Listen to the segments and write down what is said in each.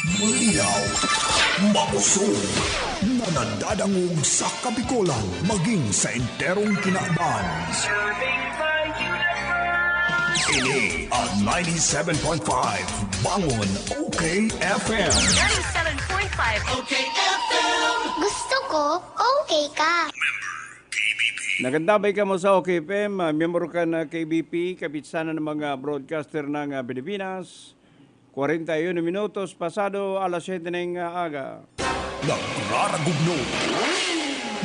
Malinaw, makusog, nanadadangog sa Kapikolan, maging sa enterong kinaban. Ini ang 97.5 Bangon OK FM. 97.5 OK FM. Gusto ko, okay ka. Nagandabay ka mo sa OKFM, miyembro ka na KBP, kabitsana ng mga broadcaster ng Pilipinas. 41 minutos pasado alas 7 ng aga. Nagraragugno,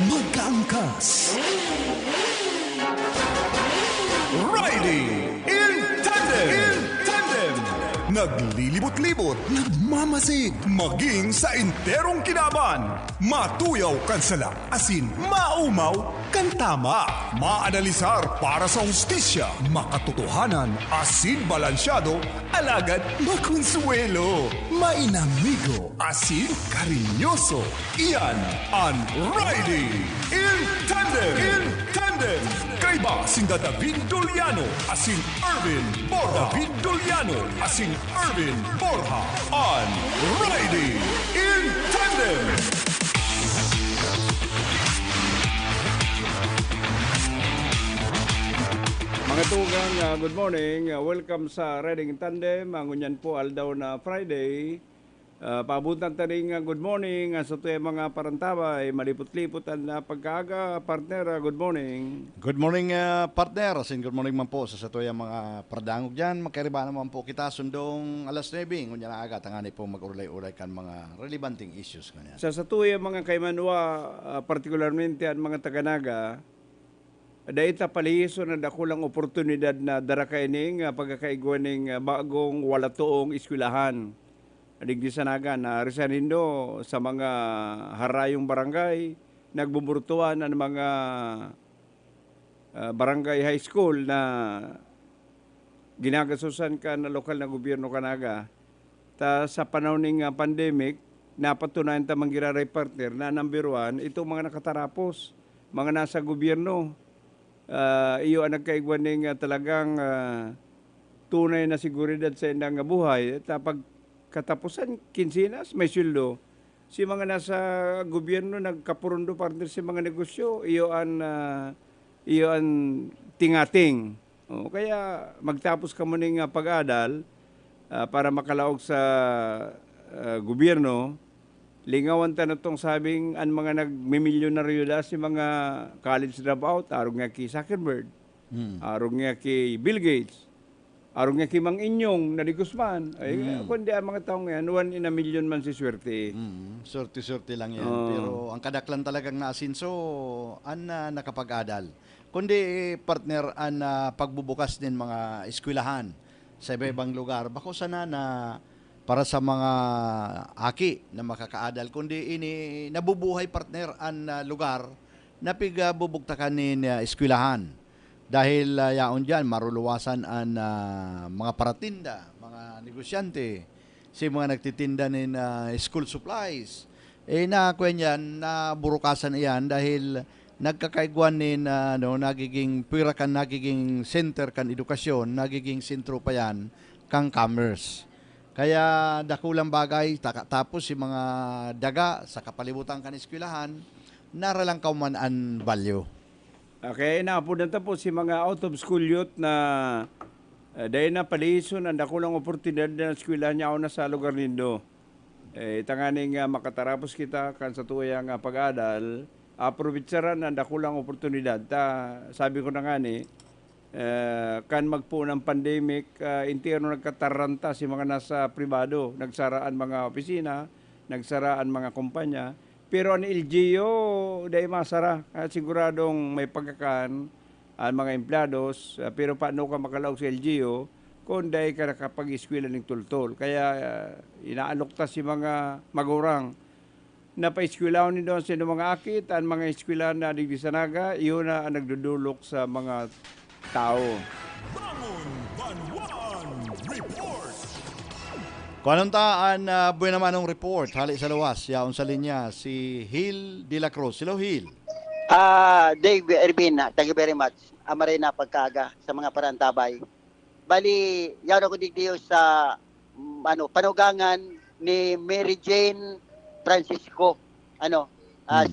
mag-aangkas, riding in tandem, naglilibot-libot, nagmamasid, maging sa enterong kinaban. Matuyaw kan sala, asin maumaw kan tama. Maanalisar para sa hustisya, makatotohanan, asin balansyado, alagad makonsuelo, mainamigo, asin karinyoso. Iyan ang Riding in Tandem. Kaiba sinda David Doliano, asin Irvin Borja. David Doliano, asin Irvin Borja. On Riding in Tandem. Mga tugang, good morning. Welcome sa Riding in Tandem. Ang unyan po aldaw na Friday. Paabutan taring good morning sa tuya mga parantabay. Malipot-lipot ang pagkaaga. Partner, good morning. Good morning, partner. Asin good morning man po sa tuya mga pardangog dyan. Magkariba naman po kita sundong alas 9. Kunya na aga, tangani po mag-ulay-ulay kan mga relevanting issues. Kanya. Sa tuya mga kaymanwa, particularmente ang mga taganaga, dahil paliso na dakulang oportunidad na darakaining pagkakaiguaning bagong walatoong eskwelahan. Adigdisanagan na resanindo sa mga harayong barangay, nagbuburtuan ng mga barangay high school na ginagasusan ka na lokal na gobyerno kanaga. Sa panahon ng pandemic, napatunayan tamang giraray partner na number 1, itong mga nakatarapos, mga nasa gobyerno. Iyo ang nagkaigwan ng talagang tunay na seguridad sa indang buhay. At pag katapusan, kinsinas, may sweldo. Si mga nasa gobyerno, nagkapurundo partner si mga negosyo, iyo ang tingating. Kaya magtapos ka mo ng pag-adal para makalaog sa gobyerno. Lingawan ta na itong sabing ang mga nagmimilyonaryo da si mga college dropout, arong nga ki Zuckerberg, arong nga ki Bill Gates, arong nga ki Mang Inyong, Nadi Guzman. Kundi ang mga taong yan, 1 in a million man si swerte. Swerte lang yan. Pero ang kadaklan talagang naasinso, ang nakapag-adal. Kundi partner, ang pagbubukas din mga eskwelahan sa iba-ibang lugar. Bako sana na para sa mga aki na makakaadal, kundi ini nabubuhay partner ang lugar na pigabubugtakan ni eskwelahan. Dahil yaon dyan, maruluwasan ang mga paratinda, mga negosyante, si mga nagtitinda ng school supplies. Na yan, na burukasan iyan dahil nagkakaiguan ni nagiging pwera kan, nagiging center kan edukasyon, nagiging sentro pa yan kang commerce. Kaya dakulang bagay, tapos si mga daga sa kapalibutan kan eskwelahan, naralang kauman ang value. Okay, naapunan po si mga out of school youth na dahil na palison ang dakulang oportunidad na eskwelahan niya na sa lugar nindo. Tanganing makatarapos kita kan sa tuyang pag-adal, aprovitsaran ang dakulang oportunidad. Sabi ko na nga kan magpo ng pandemic, intero nagkataranta si mga nasa pribado, nagsaraan mga opisina, nagsaraan mga kumpanya, pero ang LGU dahil masara, siguradong may pagkakan ang mga empleados, pero paano ka makalaog sa LGU kung dahil ka nakapag-eskwela ng tultol. Kaya inaalokta si mga magurang na pa-eskwelaw ni doon sa mga akit, ang mga eskwela na digdisanaga, iyon na ang nagdudulok sa mga tao. Bangon Banwan Report. Kung anong taan, buwan naman ang report, hali sa luwas, yaon sa linya, si Hill de la Cruz. Hello, Hill. Dave Ervin, thank you very much. Amaray na pagkaga sa mga parantabay. Bali, yaon ako digdiyo sa panugangan ni Mary Jane Francisco.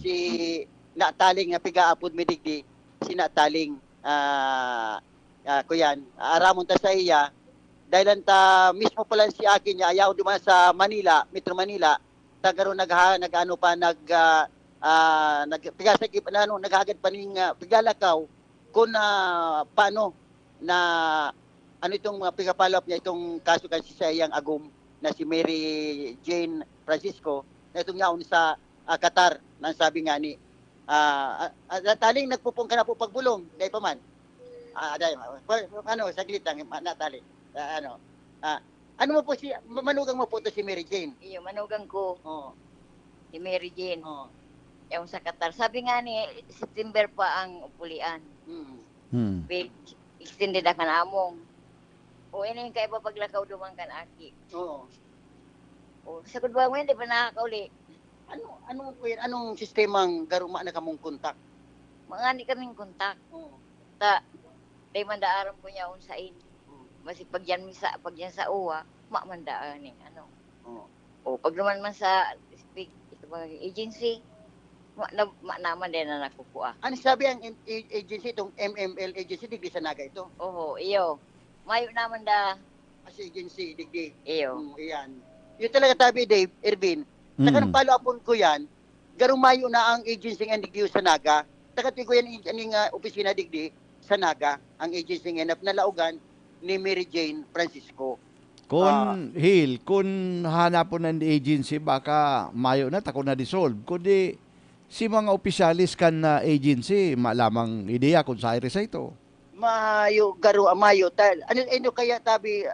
Si nataling nga pigaapod mi digdi, si nataling kuyan aramon ta sa iya dahil ta mismo pala si akin niya ayaw duman sa Manila, Metro Manila, tagaro nagano pa nagpigasag naghagad pa ning pigalakaw kung paano na ano itong mga pigapalop niya itong kaso kasi sa iyang agum na si Mary Jane Francisco na itong yaon sa Qatar nang sabi nga ni nataling nagpupong ka na po pagbulong dahil pa man saglit lang natali ano mo po si manugang mo po to si Mary Jane. Iyo manugang ko si Mary Jane Oh. yung sa Qatar sabi nga ni September pa ang upulian extended ka na among o ini kay paglakaw dumang kan aki o sagud ba mo hindi pa nakakauli anong sistemang garuma na kamong kontak? mga ni kaming kontak ta day mandaaran ko niya unsain basi pagyan sa uwa mandaan ni pag naman man sa ito ba agency naman din na nakukuha. Ano sabi ang agency, itong MML agency, digdi sa naga ito? Iyo. Mayo naman da. Kasi agency, digdi. Iyo. Iyan. Yung talaga tabi, Dave, Ervin, takanang follow-upon ko yan, garumayo na ang agency nga digdi sa naga, takati ko yan ang opisina digdi sa naga, ang agency nga nalaugan ni Mary Jane Francisco. Kung hanapon ng agency, baka mayo na, tako na dissolve. Kundi, si mga opisyalis kan na agency, malamang ideya kung sa iris ito. Mayo. Ano kaya tabi,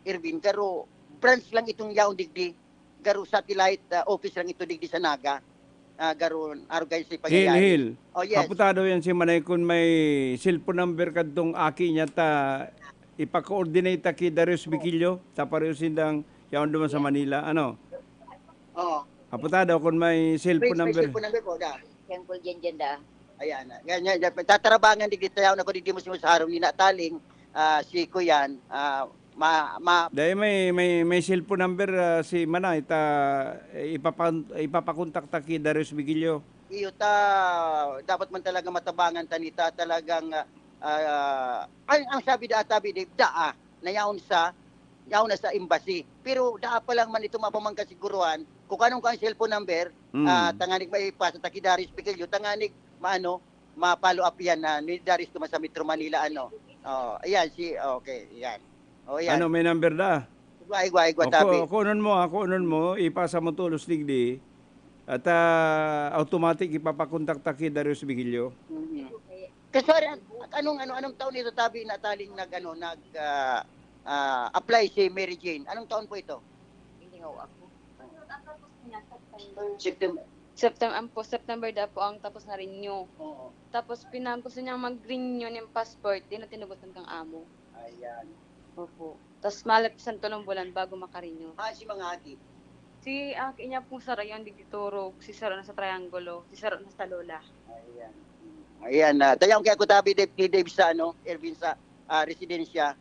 Ervin, garo, branch lang itong yaong digdi, garo satellite office lang ito digdi sa naga, garo, arugay si pagyayari. Hil. Oh, yes. Kaputado yan si Manay kung may cellphone number kadtong aki niya ta ipa-coordinate ta ki Darius Biquillo, tapareho sindang yaon duman sa Manila. Oo. Kaputado kung may cellphone number. Cellphone number po, da. Yang kul dyan da. Ayan. Ganyan. Tatarabangan digdi tayo na ko digdi mo sa harong ni nataling si Kuyan. Dahil may cellphone number si Manay ta ipapakontak ta ki Darius Biquillo. Iyo dapat man talaga matabangan tanita talagang ang sabi Dave na yaon na sa embassy. Pero pa lang man ito mapamangka siguruhan kung kanong kang cellphone number, tanganig may ipasa taki Darius Biquillo, tanganig ma-follow up yan na ni Darius tuma sa Metro Manila ayan okay, yan. Yan. May number da? Igwa tabi. Kunon mo, ipasa mo tulos digdi at automatic ipapakontak ta ki Darius Biquillo. Kasi anong taon ito tabi nataling apply si Mary Jane? Anong taon po ito? Hindi nga ako. September da po ang tapos na renew. Oo. Tapos gusto niya mag-renew ng passport, di na tinugutan kang amo. Ayan. Opo. Tapos malapisan to ng bulan bago makarenew. Si mga aki. Si aki niya pong Sara yung digituro, si Sara na sa Triangulo, si Sara na sa Lola. Ayan. Tayong kaya ko tabi Dave sa Ervin sa residensya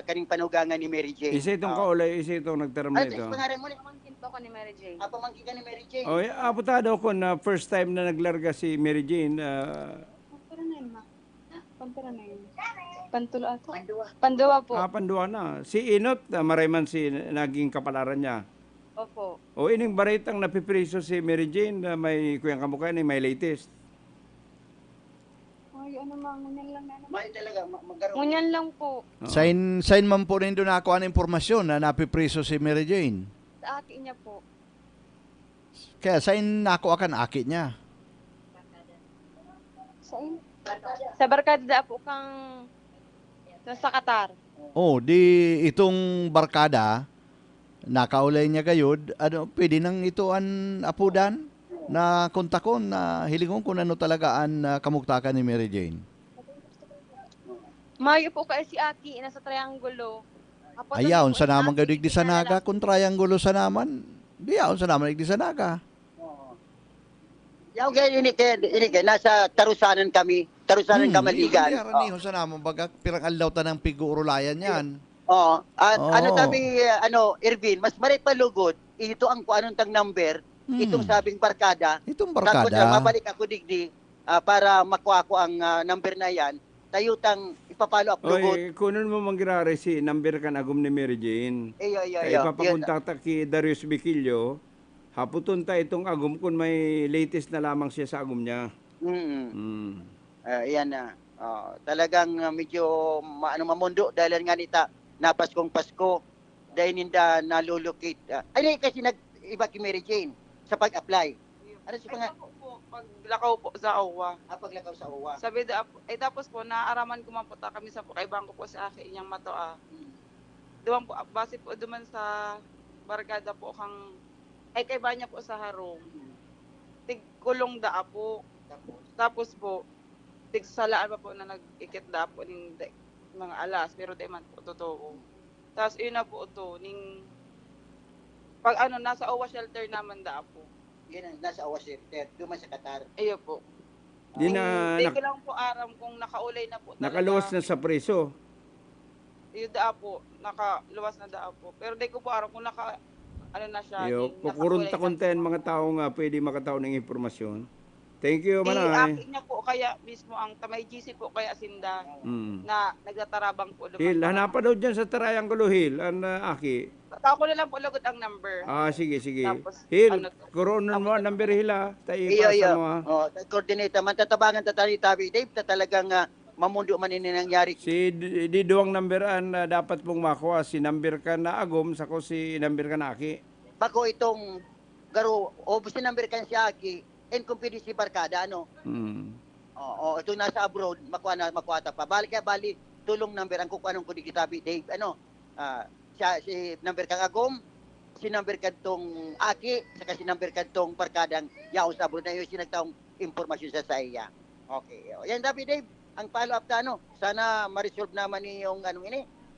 kaning panugangan ni Mary Jane. Isa itong kaulay, isa itong nagtaram na ito. Pangalan mo ni Pamangkin po ako ni Mary Jane. pamangkin ka ni Mary Jane. Kaputado ko na first time na naglarga si Mary Jane. Pampira na yun, ma. Pampira na yun. Pantulo ato. Panduwa po. Panduwa na. Si Inot, marayman si naging kapalaran niya. Opo. Ining baritang napipriso si Mary Jane, may kuyang kamukha ni may latest. Ay, ngunyan lang na. May talaga magkaroon. Ngunyan lang po. Sign man po rin doon ako ang impormasyon na napipriso si Mary Jane. Sa aki niya po. Kaya sign ako akan aki niya. Sa barkada po kang sa Qatar. Di itong barkada, nakaulay niya gayod, pwede nang ito an apudan na kontakon na hilingon kung ano talaga an kamugtakan ni Mary Jane. Mayo po kay si Aki nasa Triangulo. Ayaw, sa naman gayod di sa naga, kung triangulo sa naman, diyaw sa naman di sa naga. Yung kaya ini nasa Tarusanan kami, Kamaligan. Hindi sa naman baga pirang alaw ta ng pigurulayan yan. Ano tabi Ervin, mas maray palugod ito ang kuanong tang number, itong sabing barkada, Itong Tapos barkada. mabalik ako digdi para makuha ko ang number na yan. Tayo tang ipapalo up lugod. Oy, kunon mo manggirare si number kan agum ni Mary Jane. Iyo. Kaya ipapakontakta ki Darius Biquillo. Haputon ta itong agum kung may latest na lamang siya sa agum niya. Yan na. Talagang medyo mamundo dahil nga nita na Paskong Pasko dahil ninda nalulukit. Ay, kasi nag-iba ki Mary Jane sa pag-apply. Ano si pang Paglakaw po sa OWA. paglakaw sa OWA? Sabi tapos po, naaraman ko man po ta kami sa po, kay bangko po sa akin inyang mato Duman po, base po duman sa barkada po kang, ay kay banya po sa harong. Tig kulong daa po. Tapos po, tig salaan pa po na nag-ikit daa po ng mga alas, pero di man po totoo. Tapos yun na po ito, ning pag nasa OWA shelter naman daa po. Yan ang nasa OWA shelter, duman sa Qatar. Iyo po. Di na Hindi ko lang po aram kung nakaulay na po. nakaluwas na sa preso. Yung daa po, nakaluwas na daa po. Pero di ko po aram kung na siya. Yo, kukurunta konten mga tao nga pwede makataw ng impormasyon. Thank you, Manay. manay. Akin niya po kaya mismo ang tamay GC po kaya Sinda na nagtatarabang po. Hil, hanapan daw dyan sa Triangle Hill, ang aki. Tao ko na lang po lagod ang number. Sige. Tapos, Hil, kuronon mo ang number Hila. Tayo ipasa mo ha. Coordinator, man tatabangan tatali tabi. Dave, talagang mamundo man ini nangyari. Si di duwang numberan na dapat mong makuha. Si number ka na agom, sako si number ka na aki. Bako itong garo, si number kan si Aki, and kumpidi si barkada, ano? Ito nasa abroad, makuha ta pa. Bali, tulong number, ang kukuha nung kudigitabi, Dave, si number kang agom, si number kantong Aki, saka si number kantong barkadang yaw sa abroad na yun, sinagtaong impormasyon sa iya. Okay. Yan, Dave, ang follow-up ta, sana ma-resolve naman yung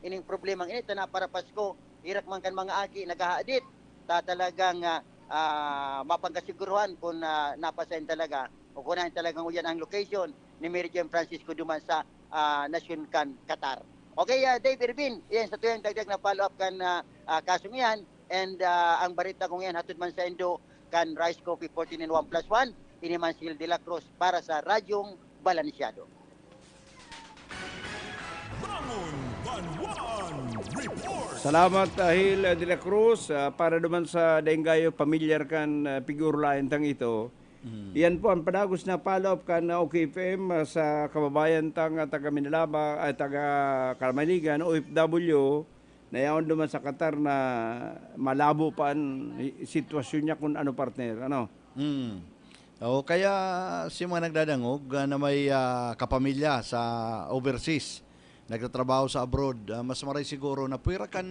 ining problemang ini, na para Pasko, hirak man kan mga Aki, naghahaadit, talagang mapangkasiguruhan kung napasayin talaga o kung talagang yan ang location ni Mary Jane Francisco duman sa Nasyon kan Qatar. Okay, Dave Irvin, yan sa tuyang dagdag na follow-up kan kasong yan and ang barita kong yan hatod man sa Indo kan Rice Coffee 14 in 1+1 ini man si Hil de la Cruz para sa Radyong Balansyado. Bangon Banwan Report. Salamat Hil de la Cruz para naman sa Dengayo familiar kan figure line tang ito. Yan po ang padagos na follow-up kan OKFM sa kababayan tang taga Minalaba ay taga Karmanigan OFW na yaon naman sa Qatar na malabo pa ang sitwasyon niya kung ano partner ano. Kaya si mga nagdadangog na may kapamilya sa overseas, nagtatrabaho sa abroad, mas maray siguro na pwera kan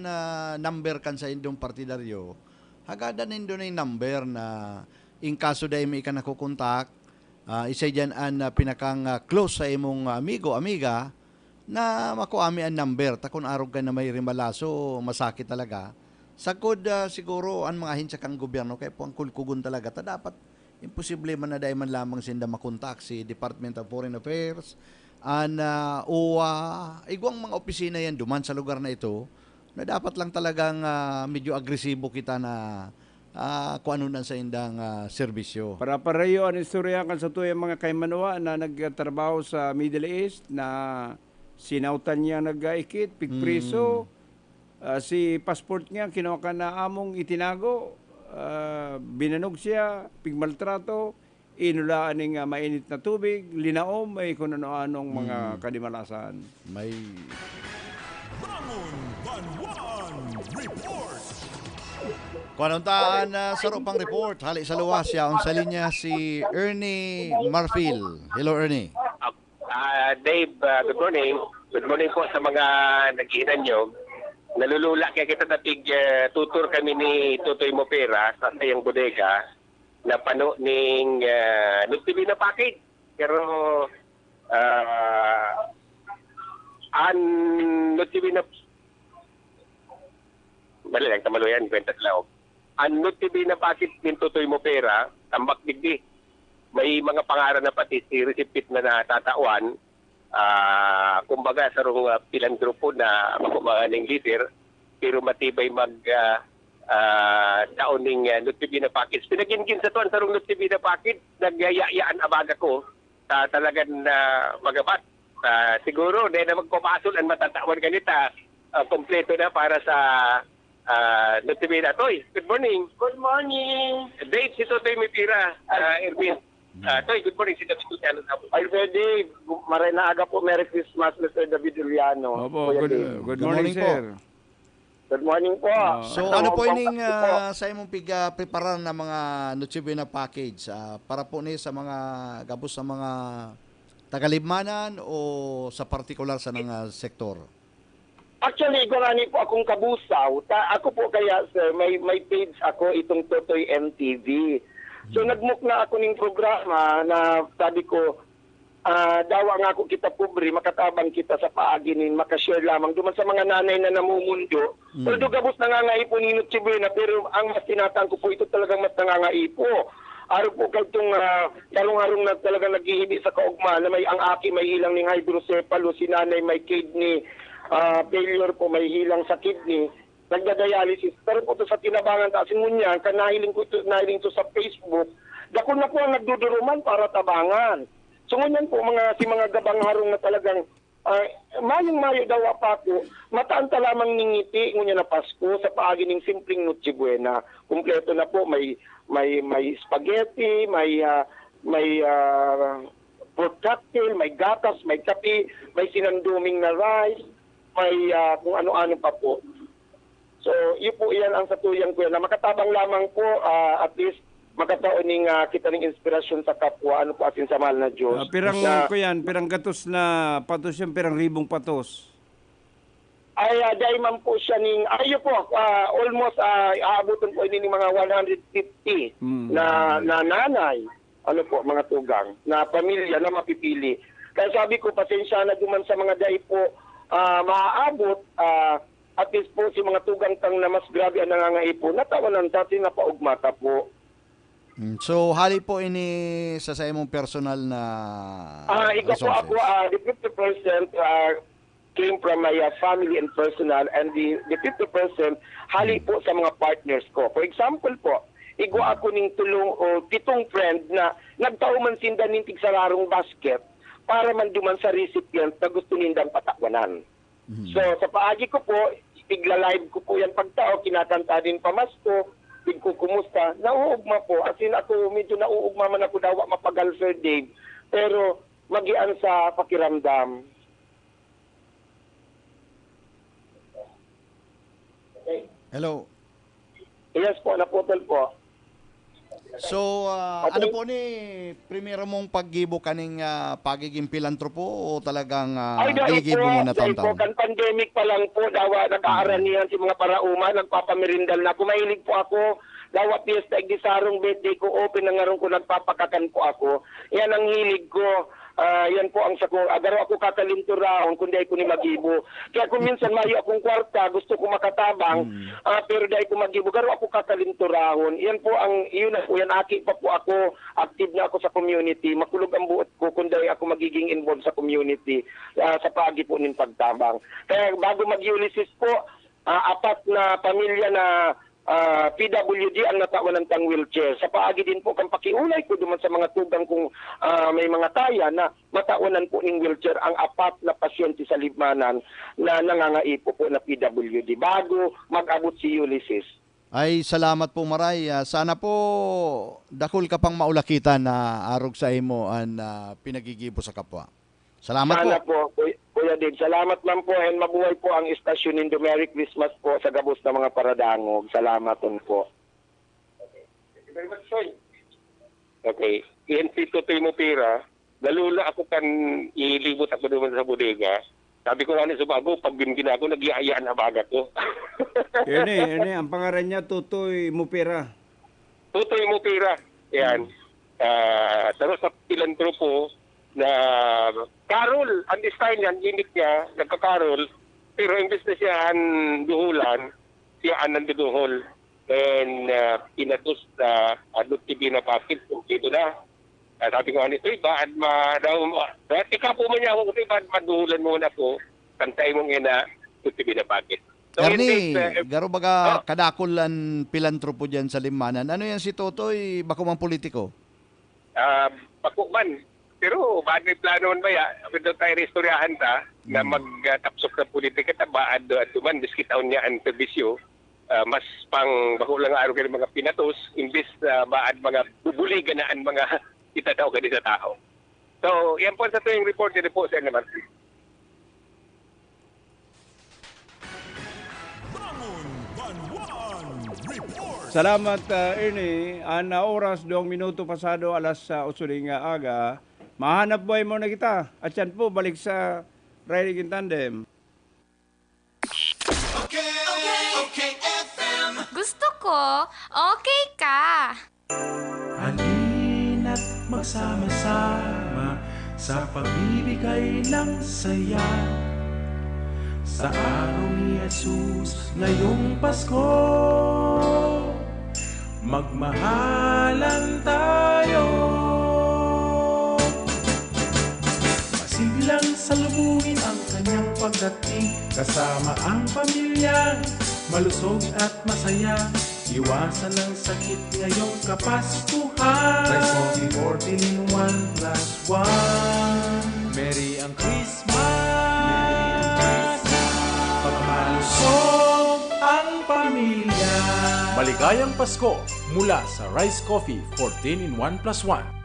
number kan sa indong partidaryo, hagadan nindo na yung number na in kaso dahil may ka nakukontak, isa dyan ang pinakang close sa imong amigo, amiga, na makuami ang number. Takon arog ka na may rimalaso, masakit talaga. Sagod siguro ang mga hinsya kang gobyerno, kaya po ang kulkugon talaga, dapat imposible man na dahil man lamang sinda makontak si Department of Foreign Affairs, igwang mga opisina yan duman sa lugar na ito na dapat lang talagang medyo agresibo kita na kung ano na sa indang serbisyo. Para pareho ang istorya kan sa tuyang mga kaimanwa na nagtrabaho sa Middle East na sinautan niya nag-ikit, pigpriso, si passport niya kinuha ka na among itinago, binanog siya, pigmaltrato, inulaan ng mainit na tubig, linaom, may kung ano-anong mga kadimalasan. May Bangon Banwan Report. Kwanontaan sa pang report, hali sa luwas siya, sa linya si Ernie Marfil. Hello Ernie. Dave, good morning. Good morning po sa mga nag-iinan nyo. Nalulula kaya kita natig tutor kami ni Tutoy Mopera sa sayang bodega na pano ning nagtibi na package. Pero nagtibi na bali lang tamaluyan kwenta sila. Ang nagtibi na package ni Tutoy Mopera, tambak digdi. May mga pangaran na pati si recipit na natatawan. Kumbaga sa rong pilang grupo na makumahaning leader pero matibay mag dauning Nutibina package. Pinagingin sa tuwan sarong Nutibina package, nagyayaan abaga ko sa talagang magabat. Siguro, dahil na magpapasol ang matatawan ganita, kompleto na para sa Nutibina. Toy, good morning. Good morning. Dave, si Totoy Mipira, Erwin. Toy, good morning. Si David Luciano. Ay, Dave. Maray na aga po. Merry Christmas, Mr. David Juliano. Opo, good morning, sir. Good morning po. So ano po ining sa imong preparar na mga Noche Buena package para po ni sa mga gabos sa mga tagalibmanan o sa partikular sa mga sektor? Actually, gurani po akong kabusaw. Ako po kaya, sir, may page ako itong Totoy MTV. So nagmuk na ako ning programa na sabi ko, dawa nga ako kita pobre, makatabang kita sa paagi nin, makashare lamang duman sa mga nanay na namumundo. Although gabos nangangaipo ni Noche Buena, pero ang mas tinatang ko po ito talagang mas nangangaipo. Araw po kagtong larong-harong na talagang naghihibi sa kaugma na may ang aki may hilang ng hydrocephalus, si nanay may kidney failure po, may hilang sa kidney, nagda-dialysis. Pero po ito sa tinabangan tasin mo niya, nahiling to sa Facebook, dako na po ang nagduduruman para tabangan. So ngunyan po si mga gabangharong na talagang mayong-mayo daw pa po, mataanta lamang ningiti ngunyan na Pasko sa paagi ng simpleng Noche Buena. Kumpleto na po, may spaghetti, may fruit cocktail, may gatas, may kape, may sinanduming na rice, may kung ano-ano pa po. So, yun po iyan ang satuyan ko na makatabang lamang po at least magkataon ning kita ng inspirasyon sa kapwa, ano po asin sa mahal na Diyos. Pirang gatos na patos yung pirang ribong patos. Ay, dahil man po siya ning, po, almost aabutin po ini mga 150 na nanay, ano po, mga tugang, na pamilya na mapipili. Kaya sabi ko, pasensya na duman sa mga dahil po, maaabot, at least po si mga tugang tang na mas grabe ang nangangaipo, natawanan dati na paugmata po. So, hali po ini sa imong personal na ikaw po ako, the 50% came from my family and personal, and the 50% hali po sa mga partners ko. For example po, igo ako ning tulong o 7 friend na nagtauman sinda ning tigsararong basket para man duman sa recipient na gusto nindang patakwanan. So, sa paagi ko po, igla-live ko po yan pagtao, kinakanta din pamasko, ko kumusta, nauugma po. As in ako, medyo nauugma man ako daw mapagal, Sir Dave. Pero, magian sa pakiramdam. Hello. Yes po, naputol po. So, ano po ni primero mong paggibo kaning pagiging pilantropo o talagang gigibo mo na taon-taon? Kan pandemic pa lang po, dawa nag-aaral niyan si mga parauma, nagpapamerindal na. Kumahilig po ako, dawa piyesta, igdisarong birthday ko, open na nga ron ko, nagpapakakan po ako. Yan ang hilig ko. Yan po ang sako. Agaro ako kakalinturahon kundi ay ko ni magibo. Kaya kung minsan mayo akong kwarta, gusto ko makatabang, pero dahil ko magibo, garo ako kakalinturahon. Yan po ang, yun po, yan aki pa po ako, active na ako sa community. Makulog ang buot ko kundi ako magiging involved sa community sa paagi po ng pagtabang. Kaya bago mag-Ulysses po, 4 na pamilya na PWD ang natawanan tang wheelchair. Sa paagi din po kang pakiulay ko duman sa mga tugang kung may mga taya na matawanan po ng wheelchair ang 4 na pasyente sa Libmanan na nangangaipo po na PWD bago mag-abot si Ulysses. Ay, salamat po maray. Sana po dakol ka pang maulakitan na arog sa imo ang pinagigibo sa kapwa. Salamat sana po. Kuya Dave, salamat man po and mabuhay po ang istasyon nindo. Merry Christmas po sa gabos na mga paradangog. Salamat po. Thank you very much, Soy. Okay. PNP Totoy Mipira, dalula ako kan ilibot ako naman sa bodega. Sabi ko nga sa bago, pag bimgina ako, nag-iayaan na baga ko. Yan ang pangalan niya, Totoy Mipira. Totoy Mipira. Yan. Pero sa pilantropo, na Carol, ang design yan, unit niya, nagka-Carol, pero imbes na siya duhulan, siya ang nanduduhol. And pinatos na TV na package, kung dito na. Sabi ko, ito, baan ika po man niya ako, kasi baan maduhulan muna po, kantay mong ina, TV na package. So, Ernie, indeed, garo baga kadakulan pilantropo dyan sa Limanan. Ano yan si Totoy, bako mang politiko? Pakuman. Pero baad may plano man ba ya? Pwede tayo restoryahan ta na magtapsok ng politika ta baad duman biskit taon niya ang perbisyo. Mas pang bako lang araw kay mga pinatos imbis baad mga bubuligan na ang mga itataw kani sa tao. So, yan po sa tuwing report po sa naman. Salamat, Ernie. Ana oras, 2 minuto pasado, alas 8 nga aga. Mahanap buhay mo na kita. At yan po, balik sa Riding in Tandem. Gusto ko, okay ka. Halina't magsama-sama sa pagbibigay ng saya. Sa araw ni Jesus ngayong Pasko, magmahalan tayo. Masimple lang salubungin ang kanyang pagdating, kasama ang pamilya, malusog at masaya. Iwasan ang sakit ngayong Kapaskuhan. Rice Coffee 14 in 1+1. Merry ang Christmas. Pagmalusog ang pamilya. Maligayang Pasko mula sa Rice Coffee 14 in 1+1.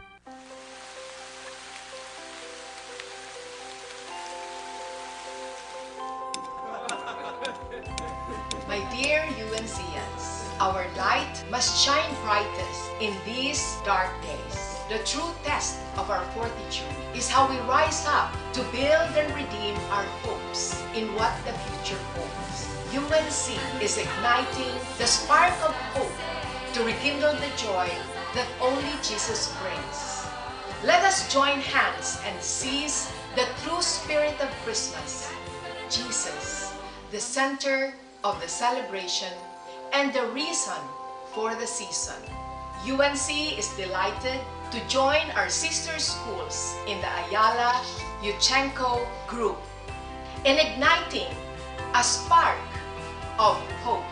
My dear UNCians, our light must shine brightest in these dark days. The true test of our fortitude is how we rise up to build and redeem our hopes in what the future holds. UNC is igniting the spark of hope to rekindle the joy that only Jesus brings. Let us join hands and seize the true spirit of Christmas, Jesus, the center of the celebration and the reason for the season. UNC is delighted to join our sister schools in the Ayala Yuchenko group in igniting a spark of hope.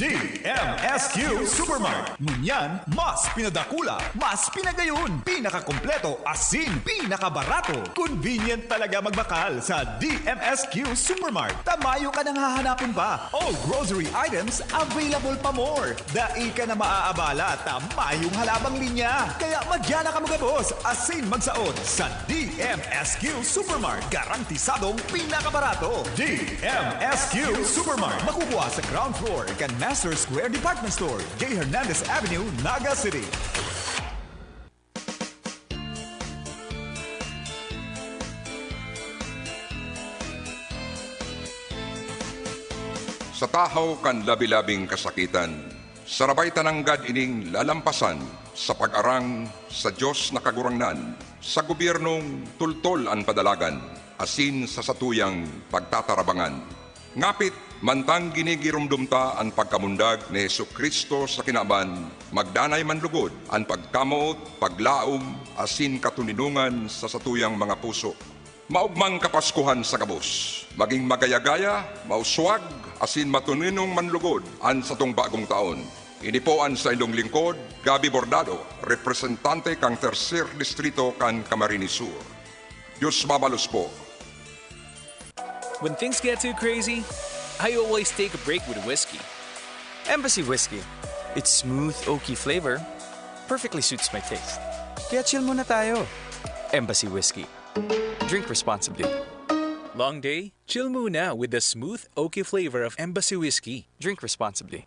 DMSQ Supermart. Ngunyan, mas pinadakula, mas pinagayon, pinakakompleto, asin, pinakabarato. Convenient talaga magbakal sa DMSQ Supermart. Tamayo ka nang hahanapin pa. All grocery items available pa more. Dai ka na maaabala, tamayong halabang linya. Kaya madyan na ka magabos, asin magsaot sa DMSQ Supermart. Garantisadong pinakabarato. DMSQ Supermart. Makukuha sa ground floor kan Master Square Department Store, J. Hernandez Avenue, Naga City. Sa tahaw kan labi-labing kasakitan, sarabay tananggad ining lalampasan sa pag-arang sa Diyos na kagurangnan, sa gobyernong tultol ang padalagan, asin sa satuyang pagtatarabangan. Ngapit, mantang ginigirumdumta ang pagkamundag ni Jesucristo sa kinaban, magdanay man lugod ang pagkamot, paglaom, asin katuninungan sa satuyang mga puso. Maugmang kapaskuhan sa kabus, maging magayagaya, mauswag, asin matuninong manlugod ang satong bagong taon. Inipoan sa ilong lingkod, Gabi Bordado, representante kang Tercer Distrito kan Camarines Sur. Diyos mabalos po. When things get too crazy, I always take a break with whiskey. Embassy Whiskey. Its smooth, oaky flavor perfectly suits my taste. Kaya chill muna tayo. Embassy Whiskey. Drink responsibly. Long day? Chill muna with the smooth, oaky flavor of Embassy Whiskey. Drink responsibly.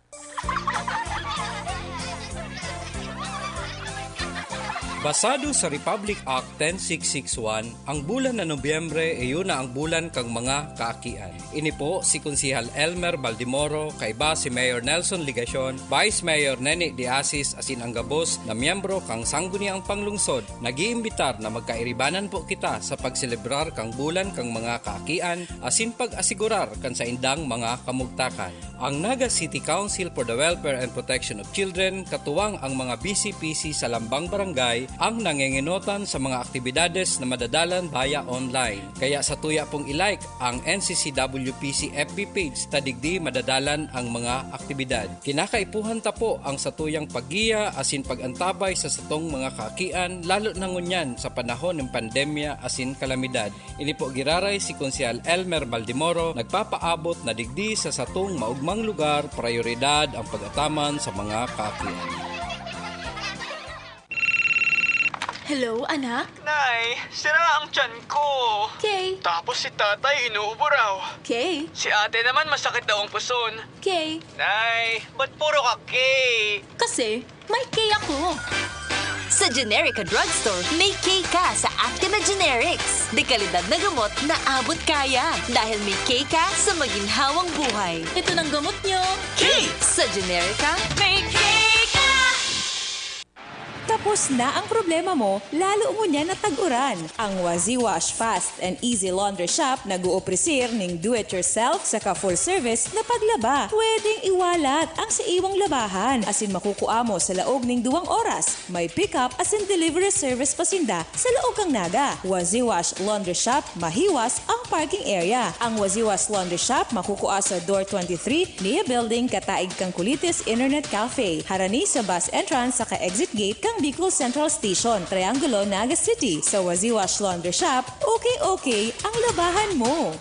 Basado sa Republic Act 10661, ang bulan na Nobyembre iyon na ang bulan kang mga kaakian. Ini po si Konsihal Elmer Baldimoro, kaiba si Mayor Nelson Ligacion, Vice Mayor Neni De Asis asin ang gabos na miyembro kang sangguniang panglungsod, nagiimbitar na magkairibanan po kita sa pagselebrar kang bulan kang mga kaakian asin pag-asigurar kan sa indang mga kamugtakan. Ang Naga City Council for the Welfare and Protection of Children, katuwang ang mga BCPC sa lambang barangay, ang nangengenotan sa mga aktibidades na madadalan via online. Kaya sa tuya pong ilike ang NCCWPC FB page tadigdi madadalan ang mga aktibidad. Kinakaipuhan ta po ang satuyang paggiya asin pagantabay sa satong mga kaakian lalo na ngunyan sa panahon ng pandemya asin kalamidad. Ini po giraray si Konsyal Elmer Baldimoro nagpapaabot na digdi sa satong maugmang lugar prioridad ang pag-ataman sa mga kaakian. Hello, anak? Nay, sira ang tiyan ko. Kay? Tapos si tatay inuubo raw. Kay? Si ate naman masakit daw ang puson. Kay? Nay, ba't puro ka Kay? Kasi may Kay ako. Sa Generica Drugstore, may K ka sa Actima Generics. Dekalidad na gamot na abot kaya. Dahil may K ka sa maginhawang buhay. Ito ng gamot nyo. K! Sa Generica, may K ka! Tapos na ang problema mo, lalo mo niya natag-uran. Ang Wazi Wash Fast and Easy Laundry Shop nag-uopresir ng do-it-yourself saka full service na paglaba. Pwedeng iwalat ang sa iwang labahan asin makukuha mo sa laog ng 2 oras. May pick-up asin delivery service pasinda sa laog kang naga. Wazi Wash Laundry Shop, mahiwas ang parking area. Ang Wazi Wash Laundry Shop makukuha sa Door 23, Nia Building, Kataig kang Kulitis Internet Cafe. Harani sa bus entrance saka exit gate kang Bicol Central Station, Triangulo, Naga City. Sa Wazi Wash Laundry Shop, okay ang labahan mo.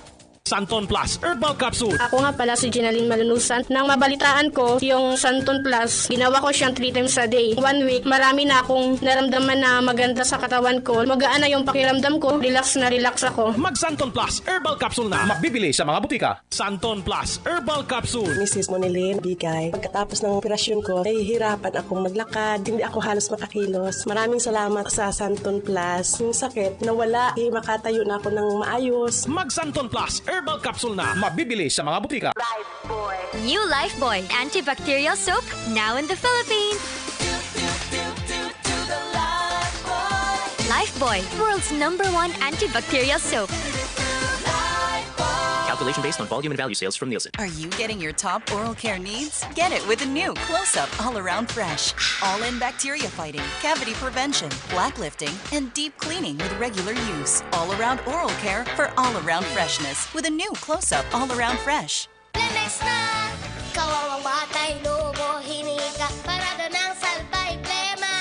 Santon Plus Herbal Capsule. Ako nga pala si Ginaline Malunusan. Nang mabalitaan ko yung Santon Plus, ginawa ko siyang 3 times a day. 1 week, marami na akong naramdaman na maganda sa katawan ko. Magaan na yung pakiramdam ko. Relax na relax ako. Mag Santon Plus Herbal Capsule na. Mabibili sa mga butika. Santon Plus Herbal Capsule. Mrs. Monilin, bigay. Pagkatapos ng operasyon ko, nahihirapan akong maglakad. Hindi ako halos makakilos. Maraming salamat sa Santon Plus. Yung sakit, nawala. Makatayo na ako ng maayos. Mag Santon Plus Herbal Capsule na. Mabibili sa mga butika. New Lifebuoy antibacterial soap, now in the Philippines. Lifebuoy, world's #1 antibacterial soap. Calculation based on volume and value sales from Nielsen. Are you getting your top oral care needs? Get it with the new Close-Up All Around Fresh. All-in bacteria fighting, cavity prevention, black lifting, and deep cleaning with regular use. All-around oral care for all-around freshness with a new Close-Up All Around Fresh. Lemex na! Kawawang batay, lobo, hininga, parada ng salbay, plema.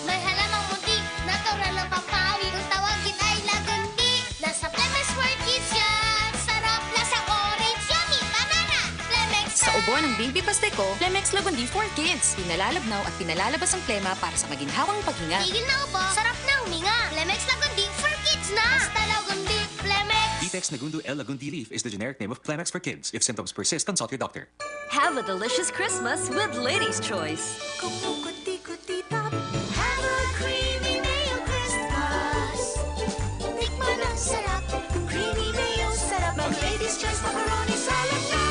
May halamang muntik, natural ng pampawi, kung tawagin ay lagundi. Nasa Lemex for Kids yan! Sarap, lasang orange, yummy, banana! Lemex na! Sa ubo ng Baby Pasteco, Lemex Lagundi for Kids. Pinalalabnaw at pinalalabas ang plema para sa maginhawang paghinga. Tigil na ubo, sarap na huminga. Lemex Lagundi for Kids na! Basta Lagundi, Lemex! Detex Nagundu L. Lagundi Leaf is the generic name of Plemex for kids. If symptoms persist, consult your doctor. have a delicious Christmas with Lady's Choice. Have a creamy mayo Christmas. Tikman ang sarap. Creamy mayo, sarap. Mag-Lady's Choice macaroni salad na.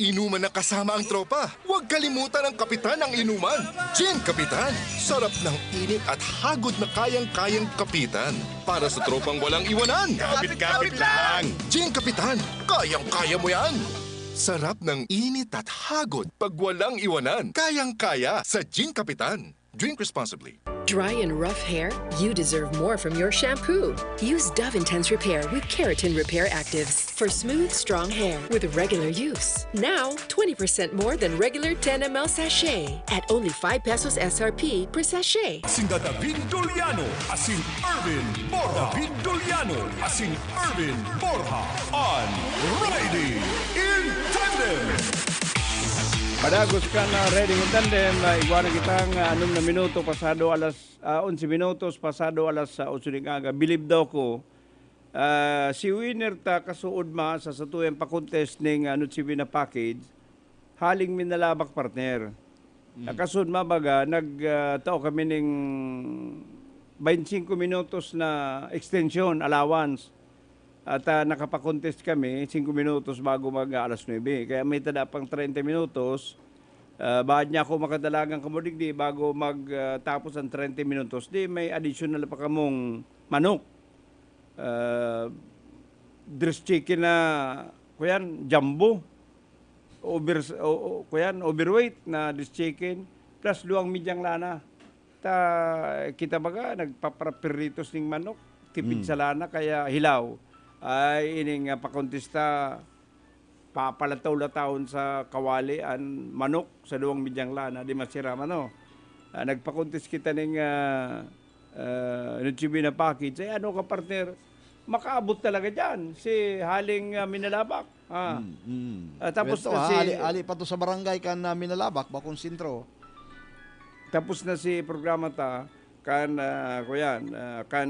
Inuman na kasama ang tropa. Huwag kalimutan ang kapitan ng inuman. Gin Kapitan. Sarap ng init at hagod na kayang-kayang kapitan. Para sa tropang walang iwanan. Kapit-kapit lang. Gin Kapitan. Kayang-kaya mo yan. Sarap ng init at hagod pag walang iwanan. Kayang-kaya sa Gin Kapitan. Drink responsibly. Dry and rough hair? You deserve more from your shampoo. Use Dove Intense Repair with Keratin Repair Actives for smooth, strong hair with regular use. Now, 20% more than regular 10 ml sachet at only 5 pesos SRP per sachet. Sinda David Doliano, asin Irvin Borja. David Doliano, asin Irvin Borja. On Ready in Tandem. Padagos ka na ready in tandem, iguana kitang 6 na minuto pasado alas 11 minutos pasado alas 8 ng aga. Bilib daw ko si winner ta kasuod ma sa satuyang pa-contest ning Nutsibi na package haling minalabak partner. Kasud mabaga nagtao kami ning 25 minutos na extension allowance. At nakapa-contest kami 5 minutos bago alas 9. Kaya may tada pang 30 minutos. Bahad niya ako makadalagang kamudigdi bago magtapos ang 30 minutos. Di may additional pa kamong manok. Dress chicken na kuyan, jumbo. Overweight na dress chicken. Plus 2 midyang lana. kita baga nagpaprapiritos ning manok, tipid sa lana kaya hilaw. Ay ining pakontista papalataw-latawon sa kawali an manok sa 2 midyang lana di masira mano. Nagpakontis kita ning Nuchibi na package. Ay ano ka partner? Makaabot talaga diyan si Haling Minalabak. Tapos na si ali pa to sa barangay kan Minalabak bakong sentro. Tapos na si programa ta kan kuyan kan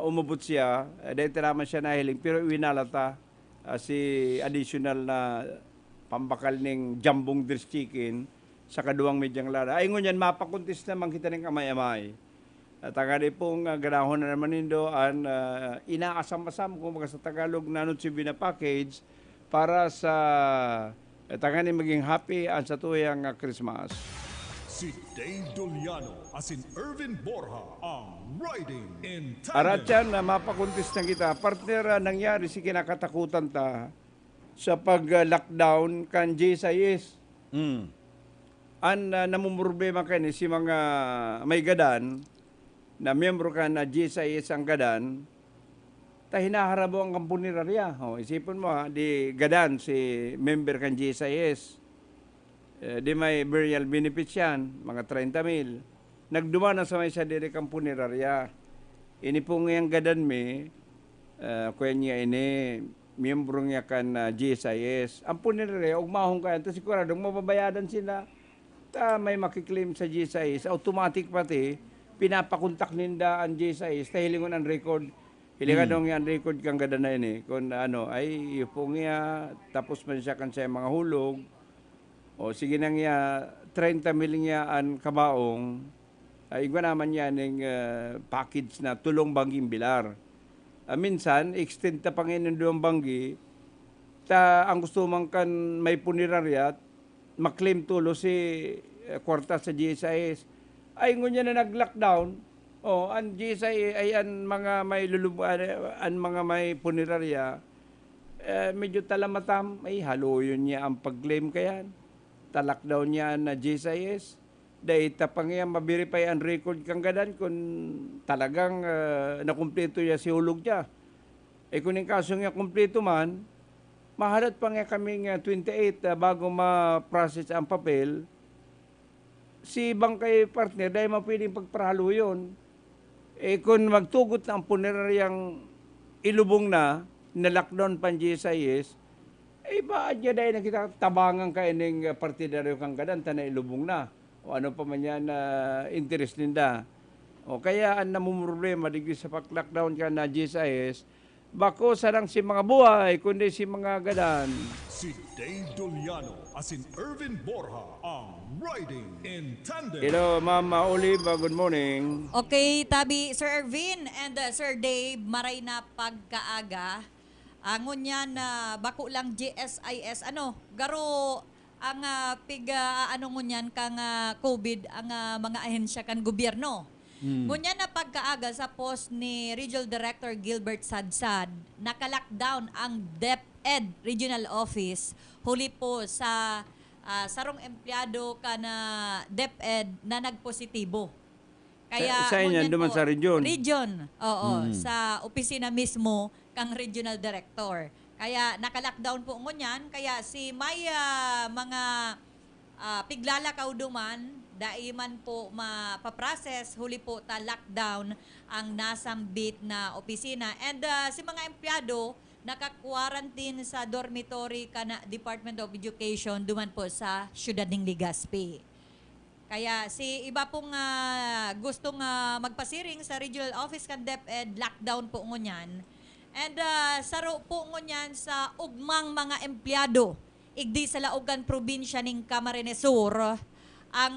umubot siya dahil naman siya nahiling pero winalata si additional na pambakal ning jambong dress chicken sa 2 midyang lana. Ay ngunyan mapakuntis naman kita ning amay-amay. At tagadi pong ganahon na naman nindo an inaasam-asam kung sa Tagalog na Nuchibi na package para sa tagani maging happy ang sa tuyang Christmas. Si Dave Doliano as in Irvin Borja ang Riding in Tandem. Aratyan na mapakuntis na kita. Partner, nangyari si kinakatakutan ta sa pag-lockdown kan JSIS. An namumroblema kani si mga may gadan na miyembro ka na JSIS ang gadan, ta hinaharabo ang kampunirarya. Isipin mo di gadan si member kan JSIS. Di may burial benefits yan, mga 30,000. Nagduma na sa may sa diri kampunirarya. Ini po ngayang gadan mi, kuya niya ini, miyembro niya kan JSIS. Ang punirarya, ugmahong kayan, to siguradong mababayadan sila. Ta may makiklaim sa JSIS, automatic pati, pinapakontak ninda ang JSIS, tahilingon ang record. Hilingan dong yan record kang gadan na ini. Kung ano, ay ipong niya, tapos man siya kan siya mga hulog, o sige nang niya, 30 mil niya ang kabaong, ay igwa naman niya ng package na tulong bangging bilar. Minsan, extend ta Panginoon doon banggi, ang gusto man kan may puniraryat, maklaim tulo si kwarta sa GSIS. Ay ngunya na nag-lockdown, ang GSIS ay ang mga may ang mga may punerarya, medyo talamatam, ay haluyon niya ang pag-claim kayan. Ta-lockdown niya na GSIS. Dahil tapang niya mabiripay ang record kang gadan kung talagang nakumpleto niya si hulog niya. Kung yung kaso niya kumpleto man, mahalat pa nga kaming 28 bago ma-process ang papel, si bangkay partner dahil mapwedeng pagparalo yun. Kung magtugot na ang puneraryang ilubong na lockdown pan GSIS, baad niya dahil nakita tabangan ka ining partidaryo kang gadan, na ilubong na. O ano pa man yan interest ninda. O kaya ang namumroblema digdi sa pag-lockdown ka na GSIS, bako sarang si mga buhay, kundi si mga gadan. Si Dave Doliano as in Irvin Borja ang Riding in Tandem. Hello, Mama Olive. Good morning. Okay, tabi Sir Irvin and Sir Dave, maray na pagkaaga. Angon yan na bako lang GSIS. Garo ang ngunyan kang COVID ang mga ahensya kan gobyerno. Ngunyan na pagkaaga sa post ni Regional Director Gilbert Sadsad, naka-lockdown ang DepEd Regional Office huli po sa sarong empleyado ka na DepEd na nagpositibo. Kaya sa inyo, duman sa region? Region, oo. Sa opisina mismo kang Regional Director. Kaya naka-lockdown po ngunyan. Kaya si may mga piglalakaw duman, daiman po mapaprocess, huli po ta lockdown ang nasambit na opisina. And si mga empleyado, naka-quarantine sa dormitory ka na Department of Education duman po sa Siyudad ng Legazpi. Kaya si iba pong gustong magpasiring sa regional office kan DepEd, lockdown po ngunyan. And saro po ngunyan sa ugmang mga empleyado, igdi sa laugan probinsya ng Camarines Sur, ang